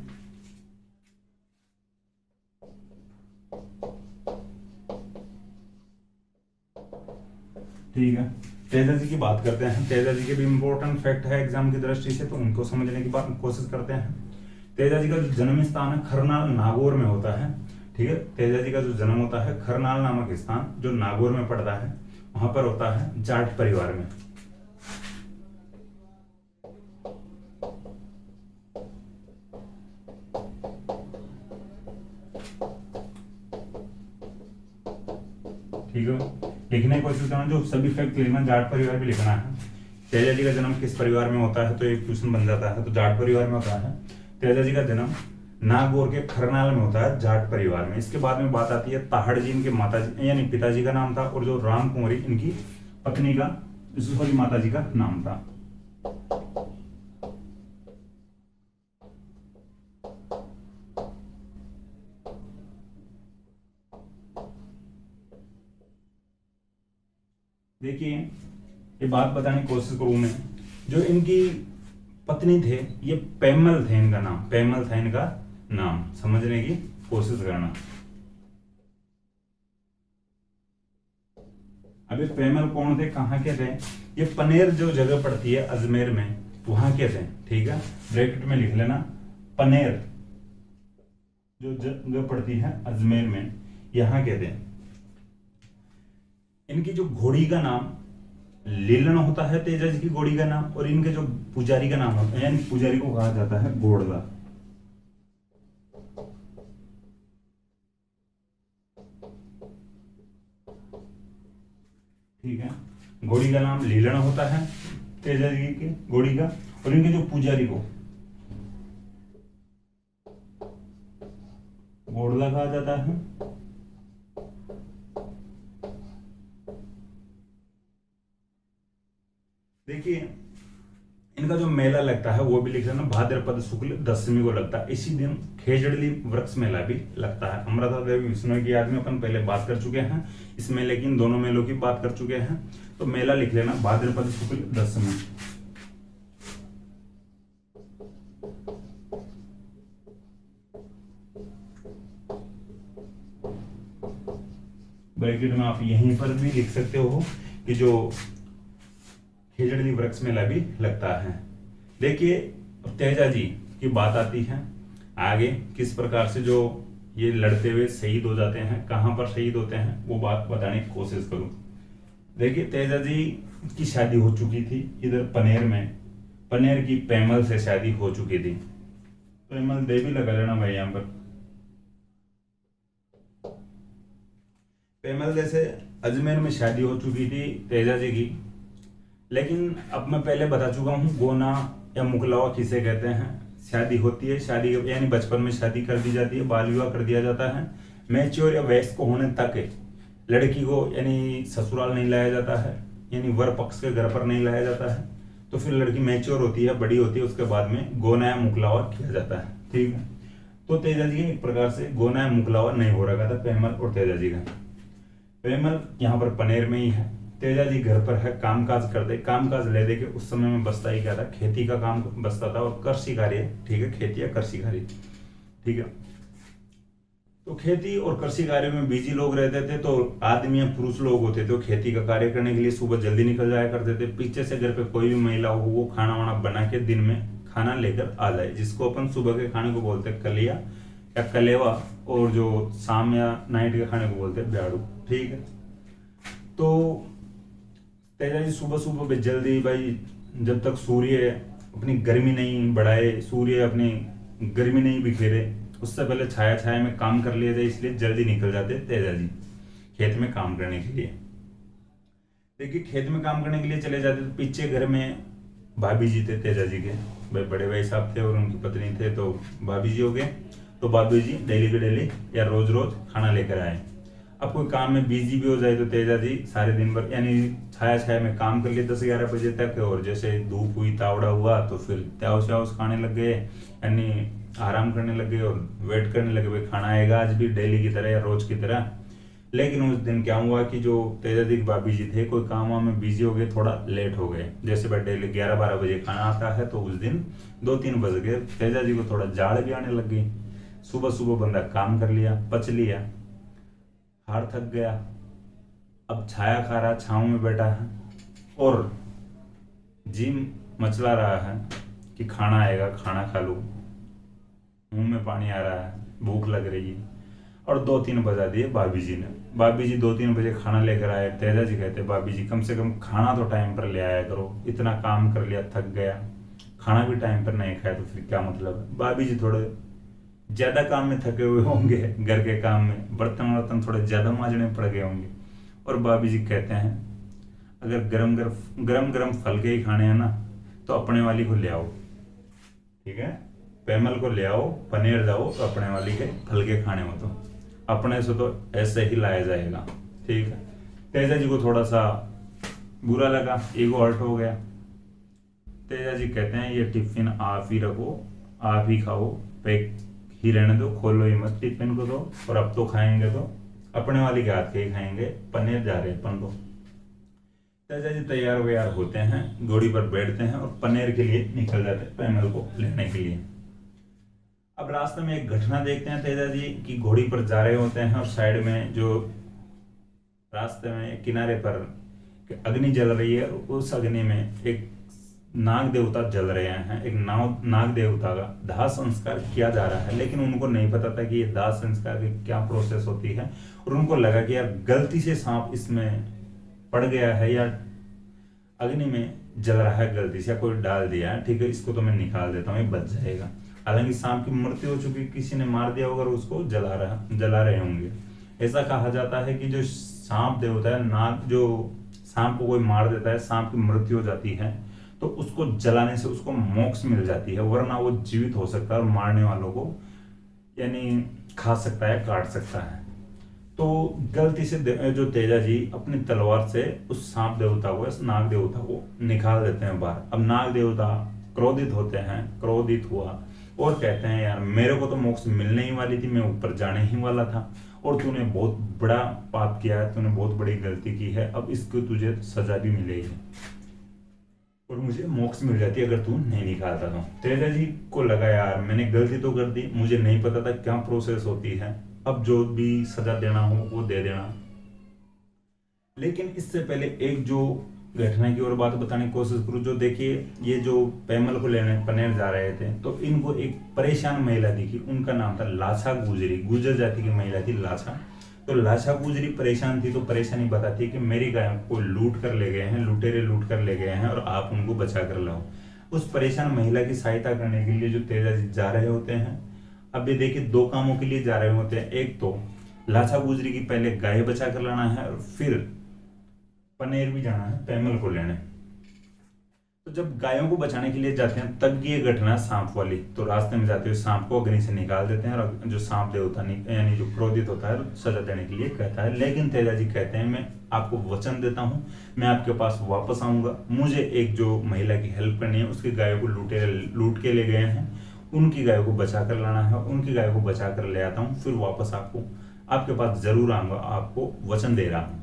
A: ठीक है, तेजा जी की बात करते हैं। तेजा जी के भी इंपॉर्टेंट फैक्ट है एग्जाम की दृष्टि से, तो उनको समझने की बात कोशिश करते हैं। तेजा जी का जो जन्म स्थान है खरनाल नागौर में होता है, ठीक है। तेजा जी का जो जन्म होता है खरनाल नामक स्थान जो नागौर में पड़ता है, वहां पर होता है जाट परिवार में। ठीक है, लिखने की कोशिश करना, जो सभी फैक्ट लिखना, जाट परिवार भी लिखना है। तेजा जी का जन्म किस परिवार में होता है, तो एक क्वेश्चन बन जाता है, तो जाट परिवार में होता है। तेजा जी का जन्म नागौर के खरनाल में होता है, जाट परिवार में। इसके बाद में बात आती है ताहड़ जी, इनके माता जी यानी पिताजी का नाम था, और जो राम कुंवरी इनकी पत्नी का, सॉरी माता जी का नाम था। देखिए, ये बात बताने की कोशिश करूं मैं, जो इनकी पत्नी थे ये पैमल थे, इनका नाम पैमल था, इनका नाम समझने की कोशिश करना। अभी पैमल कौन थे, कहाँ के थे, ये पनेर जो जगह पड़ती है अजमेर में, वहां के थे। ठीक है, ब्रैकेट में लिख लेना, पनेर जो जगह पड़ती है अजमेर में, यहां के थे। इनकी जो घोड़ी का नाम लीलन होता है, तेजा जी की घोड़ी का नाम, और इनके जो पुजारी का नाम होता है, यानी पुजारी को कहा जाता है घोड़ला। ठीक है, घोड़ी का नाम लीलन होता है तेजा जी की घोड़ी का, और इनके जो पुजारी को घोड़ला कहा जाता है। देखिए, इनका जो मेला लगता है वो भी लिख लेना, भाद्रपद शुक्ल दशमी को लगता है। इसी दिन खेजड़ली वृक्ष मेला भी लगता है। अमृता देवी विष्णु की याद में अपन पहले बात कर चुके हैं इस मेले की, इन दोनों मेलों की बात कर चुके हैं। तो मेला लिख लेना, भाद्रपद शुक्ल दशमी। ब्रैकेट में आप यहीं पर भी लिख सकते हो कि जो खेजड़ली वृक्ष मेला भी लगता है। देखिए, तेजा जी की बात आती है आगे, किस प्रकार से जो ये लड़ते हुए शहीद हो जाते हैं, कहां पर शहीद होते हैं, वो बात बताने की कोशिश करूं। देखिए, तेजा जी की शादी हो चुकी थी इधर पनेर में, पनेर की पैमल से शादी हो चुकी थी। पैमल देवी लगा लेना भाई यहां पर। पैमल जैसे अजमेर में शादी हो चुकी थी तेजा जी की, लेकिन अब मैं पहले बता चुका हूँ गोना या मुकलावा किसे कहते हैं। शादी होती है, शादी यानी बचपन में शादी कर दी जाती है, बाल विवाह कर दिया जाता है। मैच्योर या वयस्क होने तक लड़की को यानी ससुराल नहीं लाया जाता है, यानी वर पक्ष के घर पर नहीं लाया जाता है। तो फिर लड़की मैच्योर होती है, बड़ी होती है, उसके बाद में गोना या मुकलावा किया जाता है। ठीक है, तो तेजा जी एक प्रकार से गोना या मुकलावा नहीं हो रखा था पैमल और तेजा जी का। पैमल यहाँ पर पनेर में ही है, तेजा जी घर पर है, कामकाज करते, कामकाज ले दे के उस समय में बसता ही क्या था, खेती का काम बसता था और कृषि कार्य। ठीक है, खेती या कृषि कार्य। ठीक है, तो खेती और कृषि कार्य में बिजी लोग रहते थे, तो आदमी या पुरुष लोग होते थे, तो खेती का कार्य करने के लिए सुबह जल्दी निकल जाया करते थे। पीछे से घर पे कोई भी महिला हो, वो खाना वाना बना के दिन में खाना लेकर आ जाए, जिसको अपन सुबह के खाने को बोलते हैं कलिया या कलेवा, और जो शाम या नाइट के खाने को बोलते हैं ब्याड़ू। ठीक है, तो तेजा जी सुबह सुबह जल्दी भाई, जब तक सूर्य अपनी गर्मी नहीं बढ़ाए, सूर्य अपनी गर्मी नहीं बिखेरे, उससे पहले छाया छाया में काम कर लिया जाए, इसलिए जल्दी निकल जाते तेजा जी खेत में काम करने के लिए। देखिए, खेत में काम करने के लिए चले जाते, तो पीछे घर में भाभी जी थे तेजा जी के, भाई बड़े भाई साहब थे और उनकी पत्नी थे, तो भाभी जी हो गए। तो भाभी जी डेली के डेली या रोज रोज खाना लेकर आए। अब कोई काम में बिजी भी हो जाए तो तेजा जी सारे दिन भर यानी छाया छाया में काम कर लिए 10-11 बजे तक, और जैसे धूप हुई, तावड़ा हुआ, तो फिर त्याव श्याव खाने लग गए, यानी आराम करने लग गए और वेट करने लगे भाई खाना आएगा आज भी, डेली की तरह या रोज की तरह। लेकिन उस दिन क्या हुआ कि जो तेजा जी के भाभी जी थे, कोई काम वाम में बिजी हो गए, थोड़ा लेट हो गए। जैसे भाई डेली 11-12 बजे खाना आता है, तो उस दिन 2-3 बज गए। तेजा जी को थोड़ा जाड़ भी आने लग गई। सुबह सुबह बंदा काम कर लिया, पच लिया, हाड़ थक गया, अब छाया खा रहा, छांव में बैठा है और जी मचला रहा है कि खाना आएगा, खाना खा लूं, मुंह में पानी आ रहा है, भूख लग रही है। और 2-3 बजा दिए भाभी जी ने। भाभी जी 2-3 बजे खाना लेकर आए। तेजा जी कहते भाभी जी कम से कम खाना तो टाइम पर ले आया करो, इतना काम कर लिया थक गया, खाना भी टाइम पर नहीं खाया तो फिर क्या मतलब है। भाभी जी थोड़े ज्यादा काम में थके हुए होंगे, घर के काम में बर्तन वर्तन थोड़े ज्यादा मांजने पड़ गए होंगे। और भाभी जी कहते हैं अगर गरम गरम फल के ही खाने हैं ना तो अपने वाली को ले आओ, ठीक है, पैमल को ले आओ, पनीर जाओ तो अपने वाली के फल के खाने हो, तो अपने से तो ऐसे ही लाया जाएगा, ठीक है। तेजा जी को थोड़ा सा बुरा लगा, ईगो हर्ट हो गया। तेजा जी कहते हैं ये टिफिन आप ही रखो, आप ही खाओ, पैक ही रहने दो, खोलो ही मत टिफिन को, तो और अब तो खाएंगे तो अपने वाली के हाथ के ही खाएंगे, पनीर जा रहे अपन तो। तेजा जी तैयार व्यार होते हैं, घोड़ी पर बैठते हैं और पनीर के लिए निकल जाते हैं पैमल को लेने के लिए। अब रास्ते में एक घटना देखते हैं, तेजा जी की घोड़ी पर जा रहे होते हैं और साइड में जो रास्ते में किनारे पर अग्नि जल रही है, उस अग्नि में एक नाग देवता जल रहे हैं, एक नाग देवता का दाह संस्कार किया जा रहा है। लेकिन उनको नहीं पता था कि ये दाह संस्कार की क्या प्रोसेस होती है, और उनको लगा कि यार गलती से सांप इसमें पड़ गया है या अग्नि में जल रहा है गलती से, या कोई डाल दिया है, ठीक है, इसको तो मैं निकाल देता हूँ, ये बच जाएगा। हालांकि सांप की मृत्यु हो चुकी, किसी ने मार दिया होगा, उसको जला रहे होंगे। ऐसा कहा जाता है कि जो सांप देवता है, नाग, जो सांप को कोई मार देता है, सांप की मृत्यु हो जाती है, तो उसको जलाने से उसको मोक्ष मिल जाती है, वरना वो जीवित हो सकता है और मारने वालों को यानी खा सकता है, काट सकता है। तो गलती से जो तेजा जी अपनी तलवार से उस सांप देवता को, इस नाग देवता को निकाल देते हैं बाहर। अब नाग देवता क्रोधित होते हैं, क्रोधित हुआ और कहते हैं यार मेरे को तो मोक्ष मिलने ही वाली थी, मैं ऊपर जाने ही वाला था, और तूने बहुत बड़ा पाप किया है, तूने बहुत बड़ी गलती की है, अब इसको तुझे सजा भी मिलेगी और मुझे मोक्ष मिल जाती अगर तू नहीं निकालता। तो तेजा जी को लगा यार मैंने गलती तो कर दी, मुझे नहीं पता था क्या प्रोसेस होती है, अब जो भी सजा देना हो वो दे देना। लेकिन इससे पहले एक जो घटना की और बात बताने की कोशिश करूँ, जो देखिए ये जो पैमल को लेने पनेर जा रहे थे तो इनको एक परेशान महिला दिखी, उनका नाम था लाछा गुजरी, गुजर जाति की महिला थी लाछा। तो लाछा गुजरी परेशान थी, तो परेशानी बताती है कि मेरी गाय को लूट कर ले गए हैं, लुटेरे लूट कर ले गए हैं और आप उनको बचा कर लाओ। उस परेशान महिला की सहायता करने के लिए जो तेजा जी जा रहे होते हैं, अब ये देखिए दो कामों के लिए जा रहे होते हैं। एक तो लाछा गुजरी की पहले गाय बचा कर लाना है और फिर पनेर भी जाना है पैमल को लेने। तो जब गायों को बचाने के लिए जाते हैं तब की ये घटना सांप वाली, तो रास्ते में जाते हुए सांप को अग्नि से निकाल देते हैं और जो सांप देवता यानी जो क्रोधित होता है सजा देने के लिए कहता है। लेकिन तेजा जी कहते हैं मैं आपको वचन देता हूँ, मैं आपके पास वापस आऊंगा, मुझे एक जो महिला की हेल्प करनी है, उसकी गायों को लूट के ले गए हैं, उनकी गायों को बचा कर लाना है, उनकी गायों को बचा कर ले आता हूँ, फिर वापस आपके पास जरूर आऊंगा, आपको वचन दे रहा हूँ।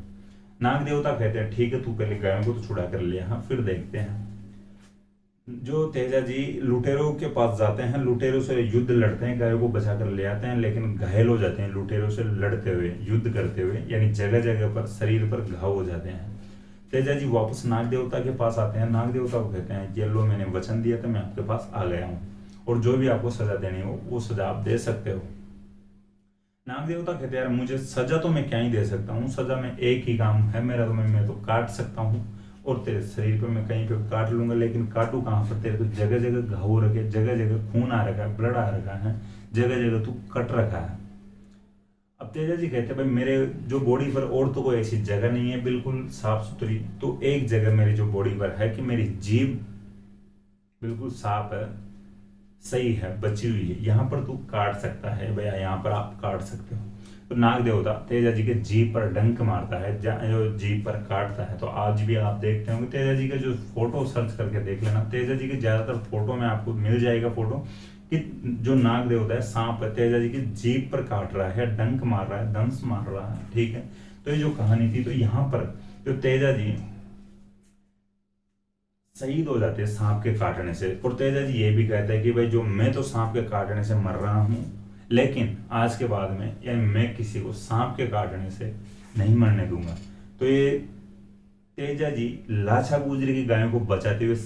A: नाग देवता कहते हैं ठीक है, तू पहले गायों को तो छुड़ा कर ले आ, फिर देखते हैं। जो तेजा जी लुटेरों के पास जाते हैं, लुटेरों से युद्ध लड़ते हैं, गायों को बचा कर ले आते हैं, लेकिन घायल हो जाते हैं लुटेरों से लड़ते हुए, युद्ध करते हुए, यानी जगह जगह पर शरीर पर घाव हो जाते हैं। तेजा जी वापस नाग देवता के पास आते हैं, नाग देवता को कहते हैं ये लो मैंने वचन दिया था, मैं आपके पास आ गया हूँ और जो भी आपको सजा देनी हो वो सजा आप दे सकते हो। नाग देवता कहते हैं यार मुझे सजा तो मैं क्या ही दे सकता हूँ, सजा में एक ही काम है मेरा, तो मैं तो काट सकता हूँ और तेरे शरीर पे मैं कहीं पे काट लूंगा, लेकिन काटू कहाँ पर, तेरे तो जगह जगह घाव हो रखे, जगह जगह खून आ रखा है, ब्लड आ रखा है, जगह जगह तू कट रखा है। अब तेजा जी कहते हैं भाई मेरे जो बॉडी पर और तो कोई ऐसी जगह नहीं है बिल्कुल साफ सुथरी, तो एक जगह मेरी जो बॉडी पर है कि मेरी जीभ बिल्कुल साफ है, सही है, बची हुई है, यहाँ पर तू काट सकता है भैया, यहाँ पर आप काट सकते हो। तो नाग देवता तेजा जी के जीभ पर डंक मारता है, जो जीभ पर काटता है। तो आज भी आप देखते होंगे तेजा जी के जो फोटो सर्च करके देख लेना, तेजा जी के ज्यादातर फोटो में आपको मिल जाएगा फोटो कि जो नाग देवता है सांप है तेजा जी की जीभ पर काट रहा है, डंक मार रहा है, दंश मार रहा है, ठीक है। तो ये जो कहानी थी, तो यहाँ पर जो तेजा जी शहीद हो जाते हैं सांप के काटने से, और तेजा जी ये भी कहता है कि भाई जो मैं तो सांप के काटने से मर रहा हूँ, लेकिन आज के बाद में या मैं किसी को सांप के काटने से नहीं मरने दूंगा। तो ये तेजा जी लाछा गुजरी की गायों को बचाते हुए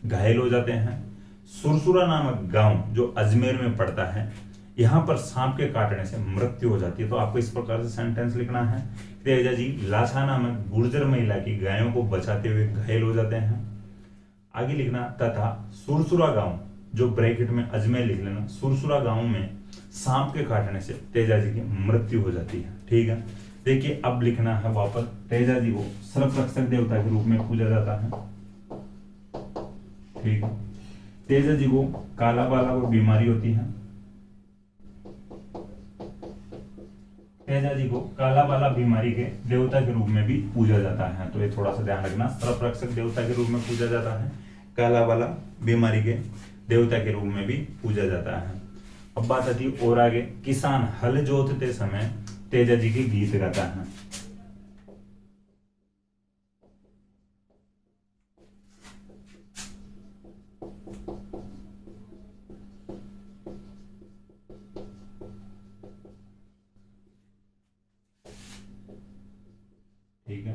A: घायल हो जाते हैं। सुरसुरा नामक गांव जो अजमेर में पड़ता है, यहाँ पर सांप के काटने से मृत्यु हो जाती है। तो आपको इस प्रकार से सेंटेंस लिखना है। तेजा जी लाछाना में गुर्जर महिला की गायों को बचाते हुए घायल हो जाते हैं। आगे लिखना तथा सुरसुरा गांव, जो ब्रैकेट में अजमेर लिख लेना, सुरसुरा गांव में सांप के काटने से तेजा जी की मृत्यु हो जाती है। ठीक है, देखिए अब लिखना है वापस, तेजा जी को सर्वरक्षक देवता के रूप में पूजा जाता है। ठीक है, तेजा जी को काला बाला वो बीमारी होती है। तेजा जी को काला बाला बीमारी के देवता के रूप में भी पूजा जाता है। तो ये थोड़ा सा ध्यान रखना, सर्वरक्षक देवता के रूप में पूजा जाता है, काला बाला बीमारी के देवता के रूप में भी पूजा जाता है। अब बात आती है और आगे, किसान हल जोतते समय तेजा जी के गीत गाता है। ठीक है,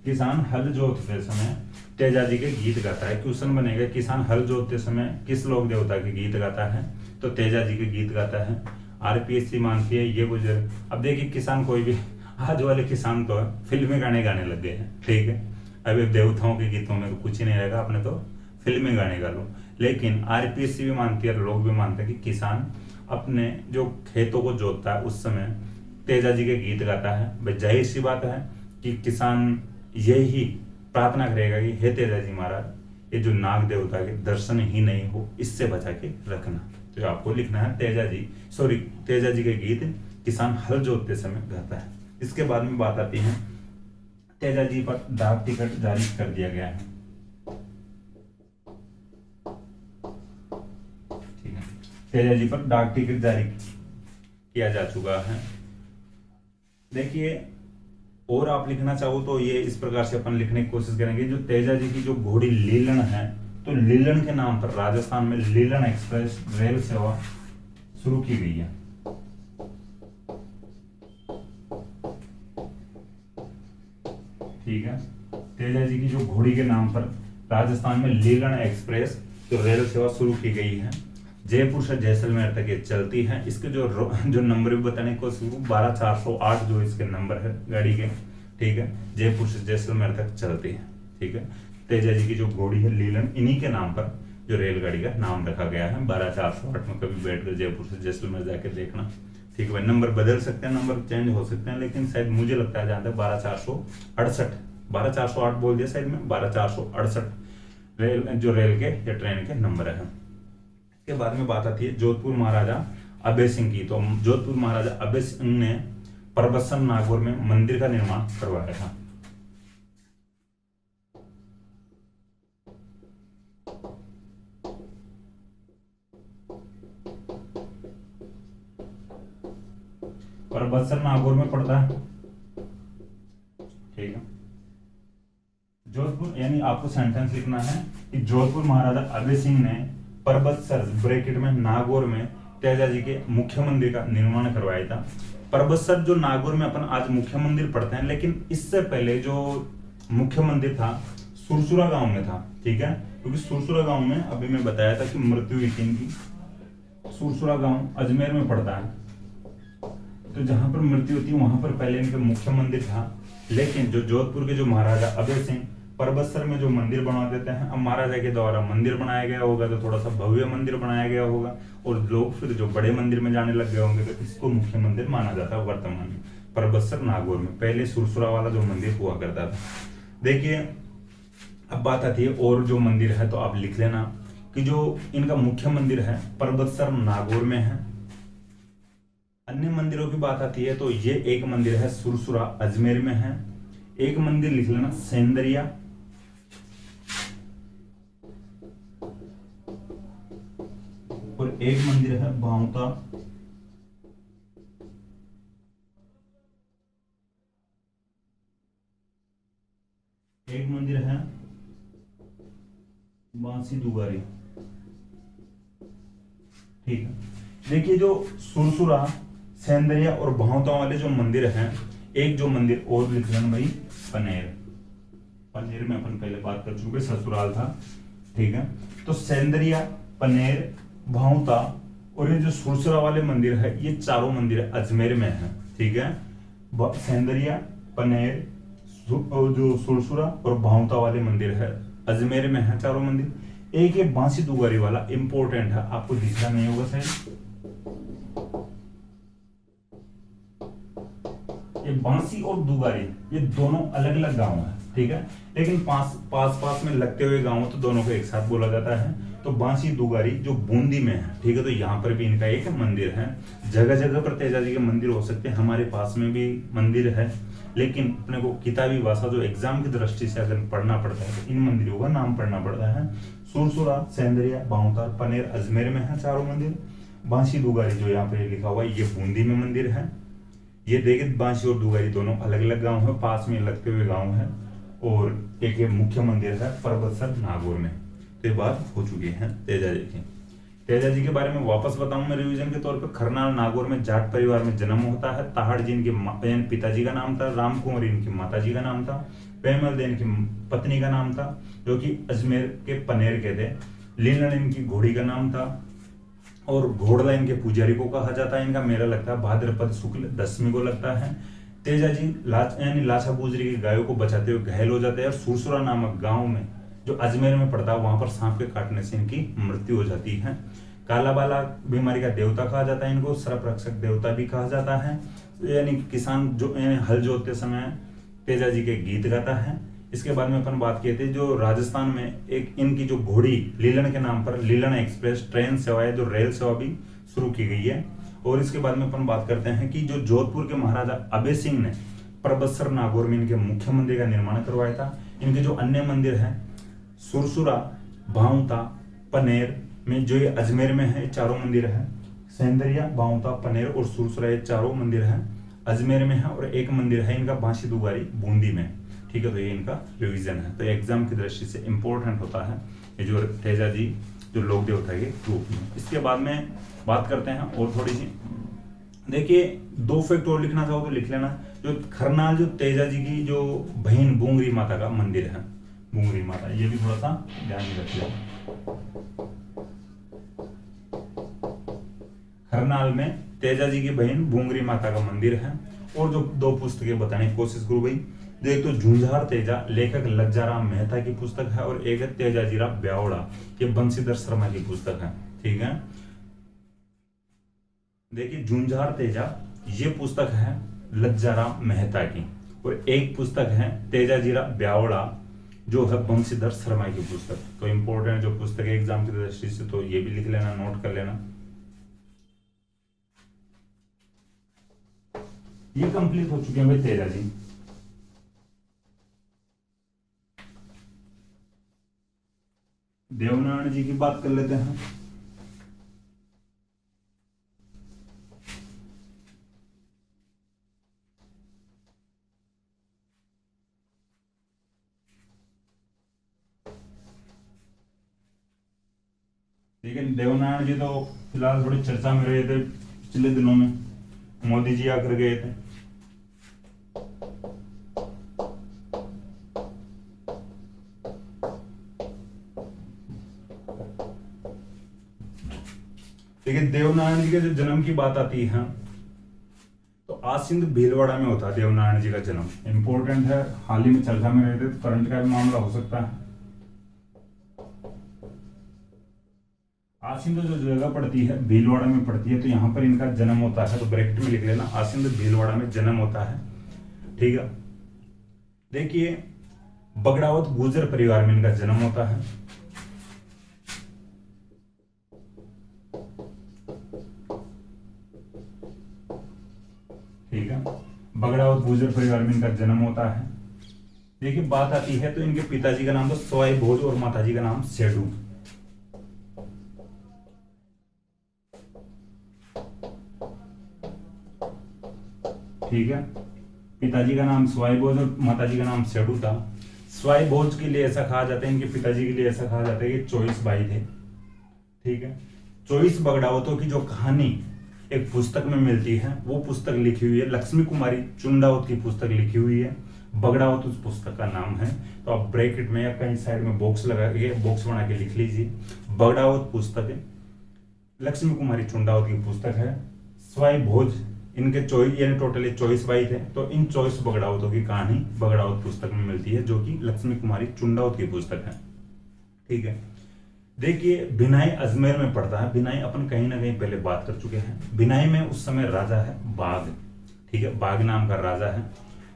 A: किसान हल जोतते समय तेजा जी के गीत गाता है। क्वेश्चन बनेगा किसान हल जोतते समय किस लोक देवता के गीत गाता है? तो तेजा जी के गीत गाता है। आरपीएससी मानती है ये गुजर। अब देखिए किसान कोई भी, आज वाले किसान तो फिल्मी गाने गाने लग गए हैं। ठीक है, अभी देवताओं के गीतों में तो कुछ ही नहीं रहेगा, अपने तो फिल्मी गाने गा लो। लेकिन आरपीएससी भी मानती है, लोग भी मानते हैं कि किसान अपने जो खेतों को जोतता है उस समय तेजा जी के गीत गाता है। भाई जाहिर सी बात है कि किसान यही प्रार्थना करेगा कि हे तेजा जी महाराज, ये जो नाग देवता के दर्शन ही नहीं हो, इससे बचा के रखना। तो आपको लिखना है तेजा जी के गीत किसान हल जोतते समय गाता है। इसके बाद में बात आती है, तेजा जी पर डाक टिकट जारी कर दिया गया है। ठीक है, तेजा जी पर डाक टिकट जारी किया जा चुका है। देखिए और आप लिखना चाहो तो ये इस प्रकार से अपन लिखने की कोशिश करेंगे, जो तेजा जी की जो घोड़ी लीलन है, तो लीलन के नाम पर राजस्थान में लीलन एक्सप्रेस रेल सेवा शुरू की गई है। ठीक है, तेजा जी की जो घोड़ी के नाम पर राजस्थान में लीलन एक्सप्रेस जो रेल सेवा शुरू की गई है, जयपुर से जैसलमेर तक ये चलती है। इसके जो नंबर भी बताने को 12408 जो इसके नंबर है गाड़ी के। ठीक है, जयपुर से जैसलमेर तक चलती है। ठीक है, तेजा जी की जो घोड़ी है लीलन, इन्हीं के नाम पर जो रेलगाड़ी का नाम रखा गया है। 12408 में कभी बैठकर जयपुर से जैसलमेर जाकर देखना। ठीक है भाई, नंबर बदल सकते हैं, नंबर चेंज हो सकते हैं, लेकिन शायद मुझे लगता है जहां तक 12408 बोल दिया शायद में, 12468 जो रेल के या ट्रेन के नंबर है। के बाद में बात आती है जोधपुर महाराजा अभय सिंह की। तो जोधपुर महाराजा अभय सिंह ने परबत्सर नागौर में मंदिर का निर्माण करवाया था। परबत्सर नागौर में पड़ता है। ठीक है, जोधपुर यानी आपको सेंटेंस लिखना है कि जोधपुर महाराजा अभय सिंह ने परबत्सर ब्रैकेट में नागौर में तेजा जी के मुख्य मंदिर का निर्माण करवाया था। परबत्सर जो नागौर में अपन आज मुख्य मंदिर पढ़ते हैं, लेकिन इससे पहले जो मुख्य मंदिर था सुरसुरा गांव में था। ठीक है, क्योंकि सुरसुरा गांव में अभी मैं बताया था कि मृत्यु हुई थी इनकी। सुरसुरा गांव अजमेर में पड़ता है, तो जहां पर मृत्यु होती है वहां पर पहले इनका मुख्य मंदिर था। लेकिन जो जोधपुर के जो महाराजा अभय सिंह परबत्सर में जो मंदिर बनवा देते हैं, अब महाराजा के द्वारा मंदिर बनाया गया होगा तो थोड़ा सा भव्य मंदिर बनाया गया होगा, और लोग फिर जो बड़े मंदिर में जाने लग गए होंगे, तो इसको मुख्य मंदिर माना जाता है वर्तमान में परबत्सर नागौर में। पहले सुरसुरा वाला जो मंदिर हुआ करता था। देखिए अब बात आती है और जो मंदिर है, तो आप लिख लेना कि जो इनका मुख्य मंदिर है परबत्सर नागौर में है। अन्य मंदिरों की बात आती है तो ये एक मंदिर है सुरसुरा अजमेर में है, एक मंदिर लिख लेना सेंदरिया, और एक मंदिर है बांता, एक मंदिर है बांसी दुगारी। ठीक है, देखिए जो सुरसुरा सेंदरिया और भावता वाले जो मंदिर हैं, एक जो मंदिर और लिख लेना भाई पनेर। पनेर में अपन पहले बात कर चुके, ससुराल था। ठीक है, तो सेंदरिया, पनेर, भावता और ये जो सुरसरा वाले मंदिर है, ये चारों मंदिर अजमेर में है। ठीक है, सेंदरिया, पनेर, और जो सुरसुरा और भावता वाले मंदिर है अजमेर में है चारों मंदिर। एक ये बांसी दुगारी वाला इंपॉर्टेंट है, आपको दिखना नहीं होगा शायद, ये बांसी और दुगारी ये दोनों अलग अलग गांव है। ठीक है, लेकिन पास में लगते हुए गांव तो दोनों को एक साथ बोला जाता है। तो बांसी दुगारी जो बूंदी में है, ठीक है, तो यहाँ पर भी इनका एक मंदिर है। जगह जगह पर तेजा जी के मंदिर हो सकते हैं, हमारे पास में भी मंदिर है, लेकिन अपने को किताबी भाषा जो एग्जाम की दृष्टि से अगर पढ़ना पड़ता है तो इन मंदिरों का नाम पढ़ना पड़ता है। सुरसुरा, सेंदरिया, बाउंतार, पनेर अजमेर में है चारों मंदिर। बांसी दुगारी जो यहाँ पे लिखा हुआ है ये बूंदी में मंदिर है। ये देखिए बांसी और दुगारी दोनों अलग अलग गांव है, पास में लगते हुए गांव है। और एक ये मुख्य मंदिर है परबतसर नागौर में। तो ये बात हो चुकी है तेजा जी की। तेजा जी के बारे में वापस बताऊं मैं रिवीजन के तौर पे, खरनाल नागौर में जाट परिवार में जन्म होता है। ताहड़ जी इनके पिताजी का नाम था, राम कुंवर इनकी माता जी का नाम था, पेमल दे इनकी पत्नी का नाम था, जो कि अजमेर के पनेर के थे। लीलन इनकी घोड़ी का नाम था, और घोड़ला इनके पुजारी को कहा जाता है। इनका मेला लगता है भाद्रपद शुक्ल दशमी को लगता है। तेजा जी यानी लाछा गुजरी की गायों को बचाते हुए घायल हो जाते हैं, और सुरसुरा नामक गांव में जो अजमेर में पड़ता है वहां पर सांप के काटने से इनकी मृत्यु हो जाती है। कालाबाला बीमारी का देवता कहा जाता है इनको, सर्प रक्षक देवता भी कहा जाता है। यानी किसान जो हल जोतते समय तेजा जी के गीत गाता है। इसके बाद में अपन बात किए थे जो राजस्थान में एक इनकी जो घोड़ी लीलन के नाम पर लीलन एक्सप्रेस ट्रेन सेवा है, जो रेल सेवा भी शुरू की गई है। और इसके बाद में अपन बात करते हैं कि जो जोधपुर के महाराजा अभय सिंह ने परबतसर नागौर में इनके मुख्य मंदिर का निर्माण करवाया था। इनके जो अन्य मंदिर हैं सुरसुरा, भावता, पनेर में जो ये अजमेर में है, चारों मंदिर है। सेंदरिया, भावता, पनेर और सुरसुरा ये चारों मंदिर है अजमेर में है। और एक मंदिर है इनका बांसी दुगारी बूंदी में। ठीक है, तो ये इनका रिवीजन है। तो एग्जाम की दृष्टि से इंपॉर्टेंट होता है ये जो तेजा जी जो लोक देवता के रूप में। इसके बाद में बात करते हैं और थोड़ी सी, देखिए 2 फैक्ट और लिखना चाहो तो लिख लेना। जो खरनाल जो तेजा जी की जो बहन बूंगरी माता का मंदिर है, बूंगरी माता, ये भी थोड़ा सा ध्यान में रखिए। खरनाल में तेजा जी की बहन बूंगरी माता का मंदिर है। और जो 2 पुस्तकें बताने की कोशिश करूं भाई, जो एक तो झुंझार तेजा लेखक लज्जाराम मेहता की पुस्तक है, और एक है तेजाजीरा ब्यावड़ा, ये बंशीधर शर्मा की पुस्तक है। ठीक है, देखिए झुंझार तेजा ये पुस्तक है लज्जाराम मेहता की, और एक पुस्तक है तेजाजीरा ब्यावड़ा जो है बंशीधर शर्मा की पुस्तक। तो इंपॉर्टेंट जो पुस्तक है एग्जाम की दृष्टि से, तो ये भी लिख लेना, नोट कर लेना। ये कंप्लीट हो चुके हैं भाई तेजा जी। देवनारायण जी की बात कर लेते हैं। लेकिन देवनारायण जी तो फिलहाल थोड़ी चर्चा में रहे थे पिछले दिनों में, मोदी जी आकर गए थे। लेकिन देवनारायण जी के जो जन्म की बात आती है तो आसिंद भीलवाड़ा में होता है देवनारायण जी का जन्म। इंपॉर्टेंट है, हाल ही में चर्चा में रहे थे, करंट का भी मामला हो सकता है। आसिंद जो जगह पड़ती है भीलवाड़ा में पड़ती है, तो यहाँ पर इनका जन्म होता है। तो ब्रैकेट में लिख लेना, आसिंद भीलवाड़ा में जन्म होता है। ठीक है, देखिए बगड़ावत गुर्जर परिवार में इनका जन्म होता है। ठीक है, बगड़ावत गुर्जर परिवार में इनका जन्म होता है। देखिए बात आती है तो इनके पिताजी का नाम तो सवाई भोज और माताजी का नाम सेडू। ठीक है, पिताजी का नाम सवाई भोज और माताजी का नाम सेडू था। सवाई भोज के लिए ऐसा कहा जाता है, इनके पिताजी के लिए ऐसा कहा जाता है कि 24 भाई थे। ठीक है, 24 बगड़ावतों की जो कहानी एक पुस्तक में मिलती है, वो पुस्तक लिखी हुई है लक्ष्मी कुमारी चुंडावत की पुस्तक लिखी हुई है। बगड़ावत उस पुस्तक का नाम है। तो आप ब्रैकेट में या कहीं साइड में बॉक्स लगा के बॉक्स बना के लिख लीजिए, बगड़ावत पुस्तक है लक्ष्मी कुमारी चुंडावत की पुस्तक है। स्वाई भोज, इनके 24 यानी टोटली 24 भाई थे, तो इन 24 बगड़ावतों की कहानी बगड़ावत पुस्तक में मिलती है, जो कि लक्ष्मी कुमारी चुंडावत की पुस्तक है। ठीक है, देखिए बिनाई अजमेर में पड़ता है। बिनाई अपन कहीं ना कहीं पहले बात कर चुके हैं। बिनाई में उस समय राजा है बाघ। ठीक है, बाघ नाम का राजा है।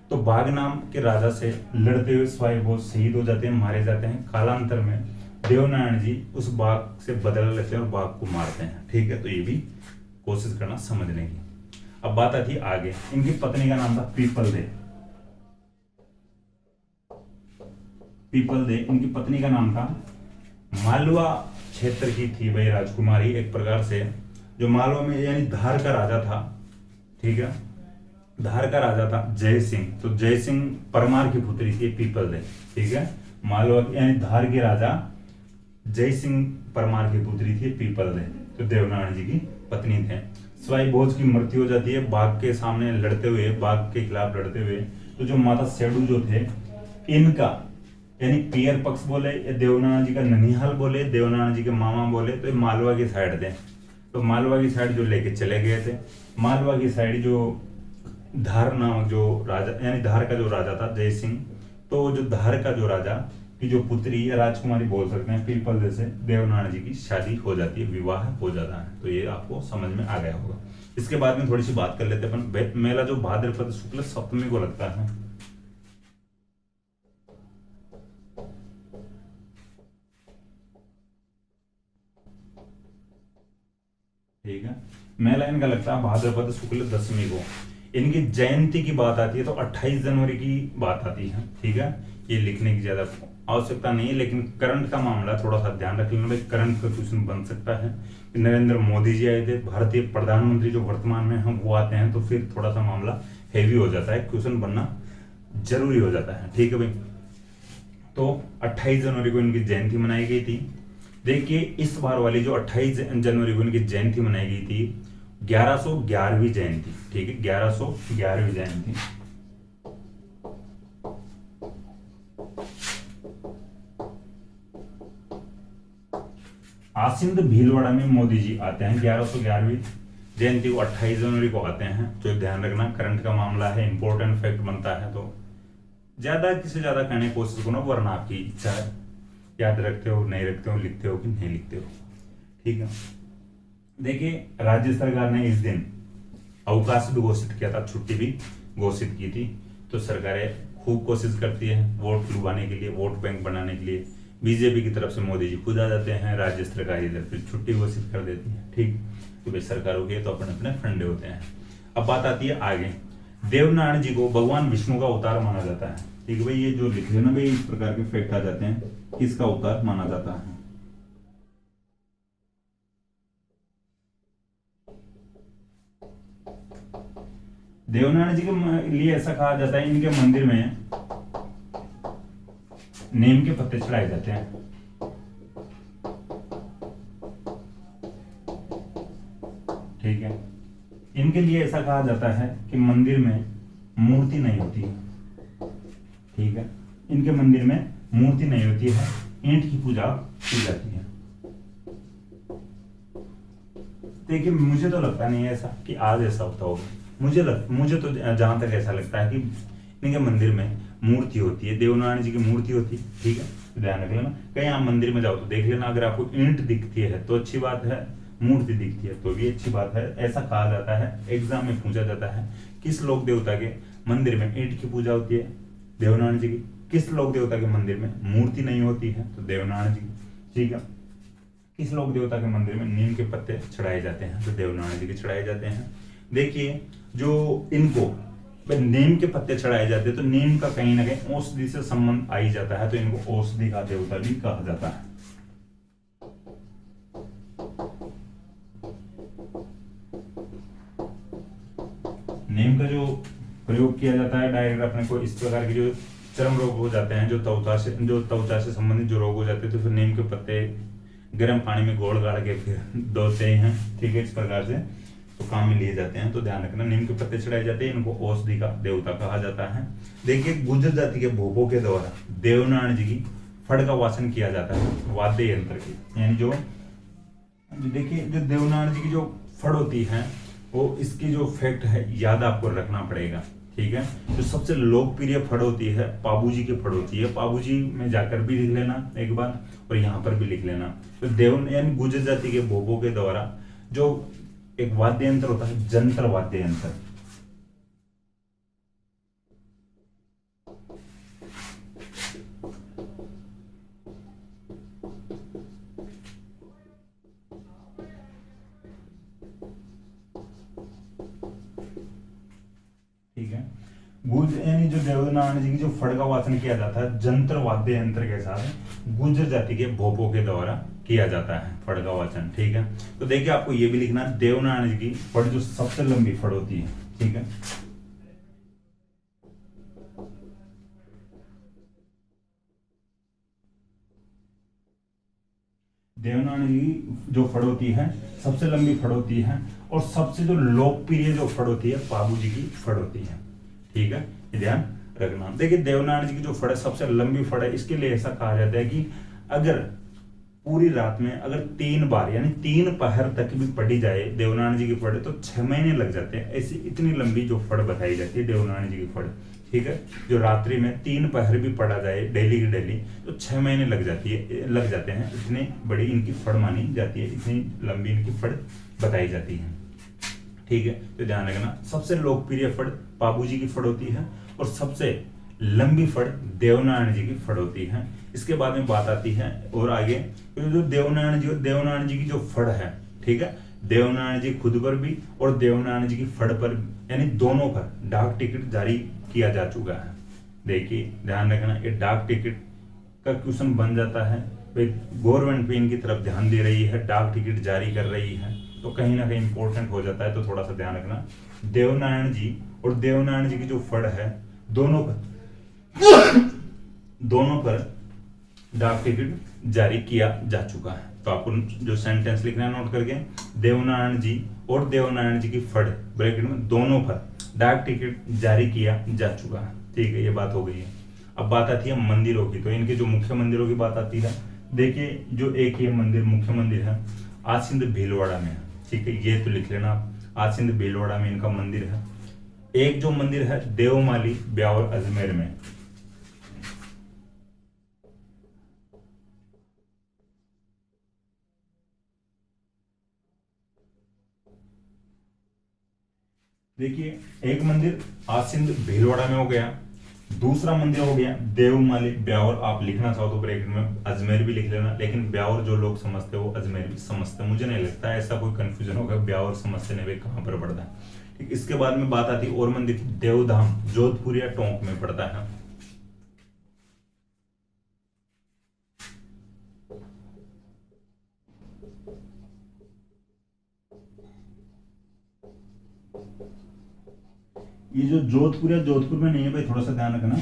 A: तो बाघ नाम के राजा से लड़ते हुए स्वाई भोज शहीद हो जाते हैं, मारे जाते हैं। कालांतर में देवनारायण जी उस बाघ से बदला लेते हैं और बाघ को मारते हैं। ठीक है, तो ये भी कोशिश करना समझने की। अब बात आती है आगे। इनकी पत्नी का नाम था पीपल दे। पीपल दे, इनकी पत्नी का नाम था। मालवा क्षेत्र की थी भाई राजकुमारी, एक प्रकार से जो मालवा में यानी धार का राजा था। ठीक है, धार का राजा था जय सिंह। तो जय सिंह परमार की पुत्री थी पीपल दे। ठीक है, मालवा यानी धार के राजा जय सिंह परमार की पुत्री थी पीपल दे, तो देवनारायण जी की पत्नी थे। स्वाई भोज की मृत्यु हो जाती है बाघ के सामने लड़ते हुए, बाघ के खिलाफ लड़ते हुए। तो जो माता सेडू जो थे, इनका यानी पियर पक्ष बोले या देवनारायण जी का ननिहाल बोले, देवनारायण जी के मामा बोले, तो ये मालवा की साइड थे। तो मालवा की साइड जो लेके चले गए थे, मालवा की साइड जो धार नामक जो राजा यानी धार का जो राजा था जय सिंह, तो जो धार का जो राजा की जो पुत्री या राजकुमारी बोल सकते हैं पीपल जैसे, देवनारायण जी की शादी हो जाती है, विवाह हो जाता है। तो ये आपको समझ में आ गया होगा। इसके बाद में थोड़ी सी बात कर लेते हैं अपन। मेला जो भाद्रपद शुक्ल सप्तमी को लगता है। ठीक है, मेला इनका लगता है भाद्रपद शुक्ल दशमी को। इनकी जयंती की बात आती है तो 28 जनवरी की बात आती है। ठीक है, ये लिखने की ज्यादा आवश्यकता नहीं है, लेकिन करंट का मामला थोड़ा सा ध्यान रख लेना भाई, करंट का क्वेश्चन बन सकता है। नरेंद्र मोदी जी आए थे, भारतीय प्रधानमंत्री जो वर्तमान में हम वो आते हैं, तो फिर थोड़ा सा मामला हैवी हो जाता है, क्वेश्चन बनना जरूरी हो जाता है। ठीक है भाई, तो 28 जनवरी को इनकी जयंती मनाई गई थी। देखिए इस बार वाली जो 28 जनवरी को इनकी जयंती मनाई गई थी, 1111वीं जयंती। ठीक है, 1111वीं जयंती। आसिंद भीलवाड़ा में मोदी जी आते हैं। 1111वीं जयंती को 28 जनवरी को आते हैं। तो ध्यान रखना, करंट का मामला है, इंपॉर्टेंट फैक्ट बनता है, तो ज्यादा किसी ज्यादा कहने की कोशिश करो, वरना आपकी इच्छा है, याद रखते हो नहीं रखते हो, लिखते हो कि नहीं लिखते हो। ठीक है, देखिए राज्य सरकार ने इस दिन अवकाश भी घोषित किया था, छुट्टी भी घोषित की थी। तो सरकारें खूब कोशिश करती है वोट लुभाने के लिए, वोट बैंक बनाने के लिए। बीजेपी की तरफ से मोदी जी खुद आ जाते हैं, राज्य सरकार इधर फिर छुट्टी घोषित कर देती है। ठीक, तो भाई सरकारों के तो अपने अपने फंडे होते हैं। अब बात आती है आगे। देवनारायण जी को भगवान विष्णु का अवतार माना जाता है। ठीक है भाई, ये जो लिख लेना भाई, इस प्रकार के फैक्ट आ जाते हैं, किसका अवतार माना जाता है। देवनारायण जी के लिए ऐसा कहा जाता है, इनके मंदिर में नीम के पत्ते चढ़ाए जाते हैं। ठीक है, इनके लिए ऐसा कहा जाता है कि मंदिर में मूर्ति नहीं होती है। ठीक है, इनके मंदिर में मूर्ति नहीं होती है, ईंट की पूजा की जाती है। देखिए मुझे तो लगता नहीं है ऐसा कि आज ऐसा होता होगा। मुझे तो जहां तक ऐसा लगता है कि इनके मंदिर में मूर्ति होती है, देवनारायण जी की मूर्ति होती है। ठीक है, तो ध्यान रख लेना, कहीं आप मंदिर में जाओ तो देख लेना, अगर आपको ईंट दिखती है तो अच्छी बात है, मूर्ति दिखती है तो भी अच्छी बात है। ऐसा कहा जाता है, एग्जाम में पूछा जाता है, किस लोक देवता के मंदिर में ईंट की पूजा होती है? देवनारायण जी की। किस लोक देवता के मंदिर में मूर्ति नहीं होती है? तो देवनारायण जी की। ठीक है, किस लोक देवता के मंदिर में नीम के पत्ते चढ़ाए जाते हैं? तो देवनारायण जी के चढ़ाए जाते हैं। देखिए जो इनको नीम के पत्ते चढ़ाए जाते हैं, तो नीम का कहीं ना कहीं औषधि से संबंध आ ही जाता है, तो इनको औषधि का देवता भी कहा जाता है। नीम का जो प्रयोग किया जाता है डायरेक्ट अपने को इस प्रकार के जो चर्म रोग हो जाते हैं, जो त्वचा से संबंधित जो रोग हो जाते हैं, तो फिर नीम के पत्ते गर्म पानी में घोल गाड़ के फिर धोते हैं। ठीक है, इस प्रकार से तो काम में लिए जाते हैं। तो ध्यान रखना, नीम के पत्ते चढ़ाए जाते हैं, इनको औषधि का देवता कहा जाता है। देखिए गुर्जर जाति के भोपों के द्वारा देवनारायण जी की फड़ का वाचन किया जाता है वाद्य यंत्र की, यानी जो देखिए जो देवनारायण जी की जो फड़ होती है वो इसकी जो फैक्ट है याद आपको रखना पड़ेगा। ठीक है, जो सबसे लोकप्रिय फड़ होती है पाबूजी की फड़ होती है। पाबूजी में जाकर भी लिख लेना एक बार और यहाँ पर भी लिख लेना। तो देव यानी गुर्जर जाति के भोपों के द्वारा जो एक वाद्य यंत्र होता है, जंत्र वाद्य यंत्र, ठीक है। गुज यानी जो देवनारायण जी की जो फड़ का वाचन किया जाता है जंत्र वाद्य यंत्र के साथ गुर्जर जाति के भोपों के द्वारा किया जाता है फड़ का वाचन। ठीक है, तो देखिए आपको ये भी लिखना, देवनारायण जी की फड़ जो सबसे लंबी फड़ होती है। ठीक है, देवनारायण जी की जो फड़ होती है सबसे लंबी फड़ होती है और सबसे जो लोकप्रिय जो फड़ होती है पाबू जी की फड़ होती है। ठीक है, ये ध्यान रखना। देखिए देवनारायण जी की जो फड़ है सबसे लंबी फड़ है, इसके लिए ऐसा कहा जाता है कि अगर पूरी रात में अगर 3 बार यानी 3 पहर तक भी पढ़ी जाए देवनारायण जी की फड़ तो 6 महीने लग जाते हैं। ऐसी इतनी लंबी जो फड़ बताई जाती है देवनारायण जी की फड़। ठीक है, जो रात्रि में 3 पहर भी पढ़ा जाए डेली की डेली तो 6 महीने लग जाते हैं। इतनी बड़ी इनकी फड़ मानी जाती है, इतनी लंबी इनकी फड़ बताई जाती है। ठीक है, तो ध्यान रखना सबसे लोकप्रिय फड़ पाबू जी की फड़ होती है और सबसे लंबी फड़ देवनारायण जी की फड़ होती है। इसके बाद में बात आती है और आगे तो जो देवनारायण जी की जो फड़ है, ठीक है, देवनारायण जी खुद पर भी और देवनारायण जी की फड़ पर यानी दोनों पर डाक टिकट जारी किया जा चुका है। देखिए ध्यान रखना, ये डाक टिकट का क्वेश्चन बन जाता है भाई, गवर्नमेंट भी इनकी तरफ ध्यान दे रही है, डाक टिकट जारी कर रही है, तो कहीं ना कहीं इंपॉर्टेंट हो जाता है। तो थोड़ा सा ध्यान रखना, देवनारायण जी और देवनारायण जी की जो फड़ है दोनों पर डाक टिकट जारी किया जा चुका है। तो आपको जो सेंटेंस लिखना है नोट करके, देवनारायण जी और देवनारायण जी की फड़ ब्रैकेट में दोनों पर डाक टिकट जारी किया जा चुका है। ठीक है, ये बात हो गई है। अब बात आती है मंदिरों की, तो इनके जो मुख्य मंदिरों की बात आती है। देखिए जो एक ये मंदिर मुख्य मंदिर है आसिंद भीलवाड़ा में है। ठीक है, ये तो लिख लेना आप, आसिंद भीलवाड़ा में इनका मंदिर है। एक जो मंदिर है देवमाली ब्यावर अजमेर में, देखिए एक मंदिर आसिंद भीलवाड़ा में हो गया, दूसरा मंदिर हो गया देवमाली ब्यावर। आप लिखना चाहो तो ब्रैकेट में अजमेर भी लिख लेना, लेकिन ब्यावर जो लोग समझते हैं वो अजमेर भी समझते हैं। मुझे नहीं लगता ऐसा कोई कंफ्यूजन होगा, ब्यावर समझते नहीं भाई कहाँ पर पड़ता है। ठीक, इसके बाद में बात आती है और मंदिर देवधाम जोधपुर या टोंक में पड़ता है। ये जो जोधपुर या जोधपुर में नहीं है भाई, थोड़ा सा ध्यान रखना,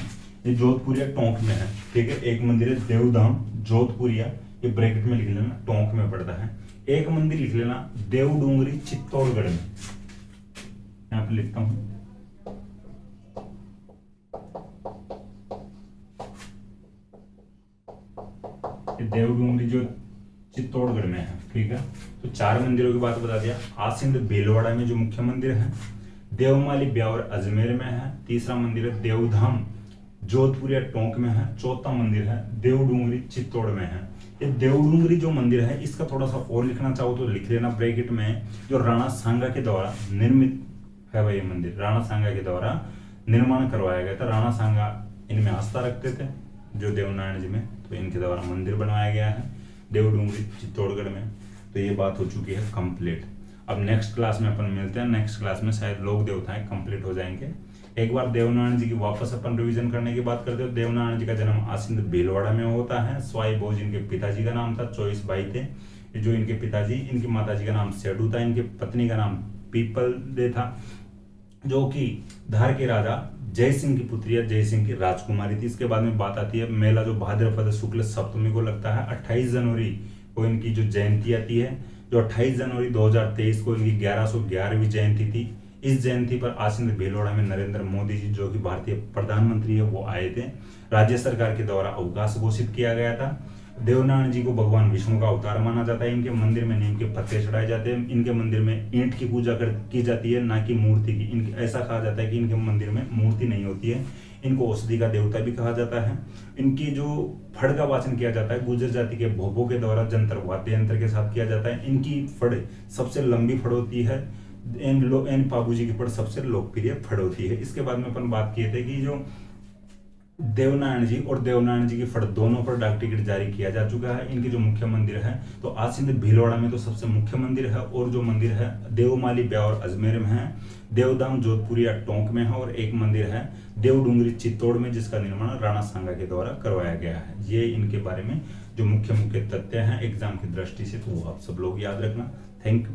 A: ये जोधपुर या टोंक में है। ठीक है, एक मंदिर है देवधाम जोधपुरिया, ये ब्रैकेट में लिख लेना, टोंक में पड़ता है। एक मंदिर लिख लेना देवडूंगरी चित्तौड़गढ़ में, यहां पे लिखता हूं, देवडूंगरी जो चित्तौड़गढ़ में है। ठीक है, तो 4 मंदिरों की बात बता दिया। आसिंद भीलवाड़ा में जो मुख्य मंदिर है, देवमाली ब्यावर अजमेर में है, तीसरा मंदिर है देवधाम जोधपुर या टोंक में है, चौथा मंदिर है देवडूंगरी चित्तौड़ में है। ये देवडूंगरी जो मंदिर है इसका थोड़ा सा और लिखना चाहो तो लिख लेना ब्रैकेट में, जो राणा सांगा के द्वारा निर्मित है भाई, ये मंदिर राणा सांगा के द्वारा निर्माण करवाया गया था। राणा सांगा इनमें आस्था रखते थे जो देवनारायण जी में, तो इनके द्वारा मंदिर बनवाया गया है देवडूंगरी चित्तौड़गढ़ में। तो ये बात हो चुकी है कंप्लीट। अब नेक्स्ट क्लास में अपन मिलते हैं, नेक्स्ट क्लास में शायद लोक देवताएं कंप्लीट हो जाएंगे। एक बार देवनारायण जी की वापस अपन रिवीजन करने की बात करते हो। देवनारायण जी का जन्म आसिंद भीलवाड़ा में होता है। स्वाई भोज इनके पिताजी का नाम था, 24 भाई थे जो इनके पिताजी, इनकी माताजी का नाम सेडू था, इनकी पत्नी का नाम पीपल दे था, जो कि धार के राजा जय सिंह की पुत्री है, जय सिंह की राजकुमारी थी। इसके बाद में बात आती है मेला जो भाद्रपद शुक्ल सप्तमी को लगता है। 28 जनवरी को इनकी जो जयंती आती है, जो 28 जनवरी 2023 को इनकी 1111वीं जयंती थी। इस जयंती पर आसिंद भीलवाड़ा में नरेंद्र मोदी जी जो कि भारतीय प्रधानमंत्री है वो आए थे। राज्य सरकार के द्वारा अवकाश घोषित किया गया था। देवनारायण जी को भगवान विष्णु का अवतार माना जाता है। इनके मंदिर में नीम के पत्ते चढ़ाए जाते हैं। इनके मंदिर में ईंट की पूजा की जाती है, ना कि मूर्ति की। इनके ऐसा कहा जाता है कि इनके मंदिर में मूर्ति नहीं होती है। इनको औषधि का देवता भी कहा जाता है। इनकी जो फड़ का वाचन किया जाता है गुर्जर जाति के भोपों के द्वारा जंतर वाद्य यंत्र के साथ किया जाता है। इनकी फड़ सबसे लंबी फड़ होती है। इन पाबू जी की फड़ सबसे लोकप्रिय फड़ होती है। इसके बाद में अपन बात किए थे कि जो देवनारायण जी और देवनारायण जी की फड़ दोनों पर डाक टिकट जारी किया जा चुका है। इनके जो मुख्य मंदिर है तो आसिंद भीलवाड़ा में तो सबसे मुख्य मंदिर है, और जो मंदिर है देवमाली ब्यावर अजमेर में है, देवदाम जोधपुरिया टोंक में है, और एक मंदिर है देवडूंगरी चित्तौड़ में जिसका निर्माण राणा सांगा के द्वारा करवाया गया है। ये इनके बारे में जो मुख्य मुख्य तथ्य हैं एग्जाम की दृष्टि से, तो वो आप सब लोग याद रखना। Thank you.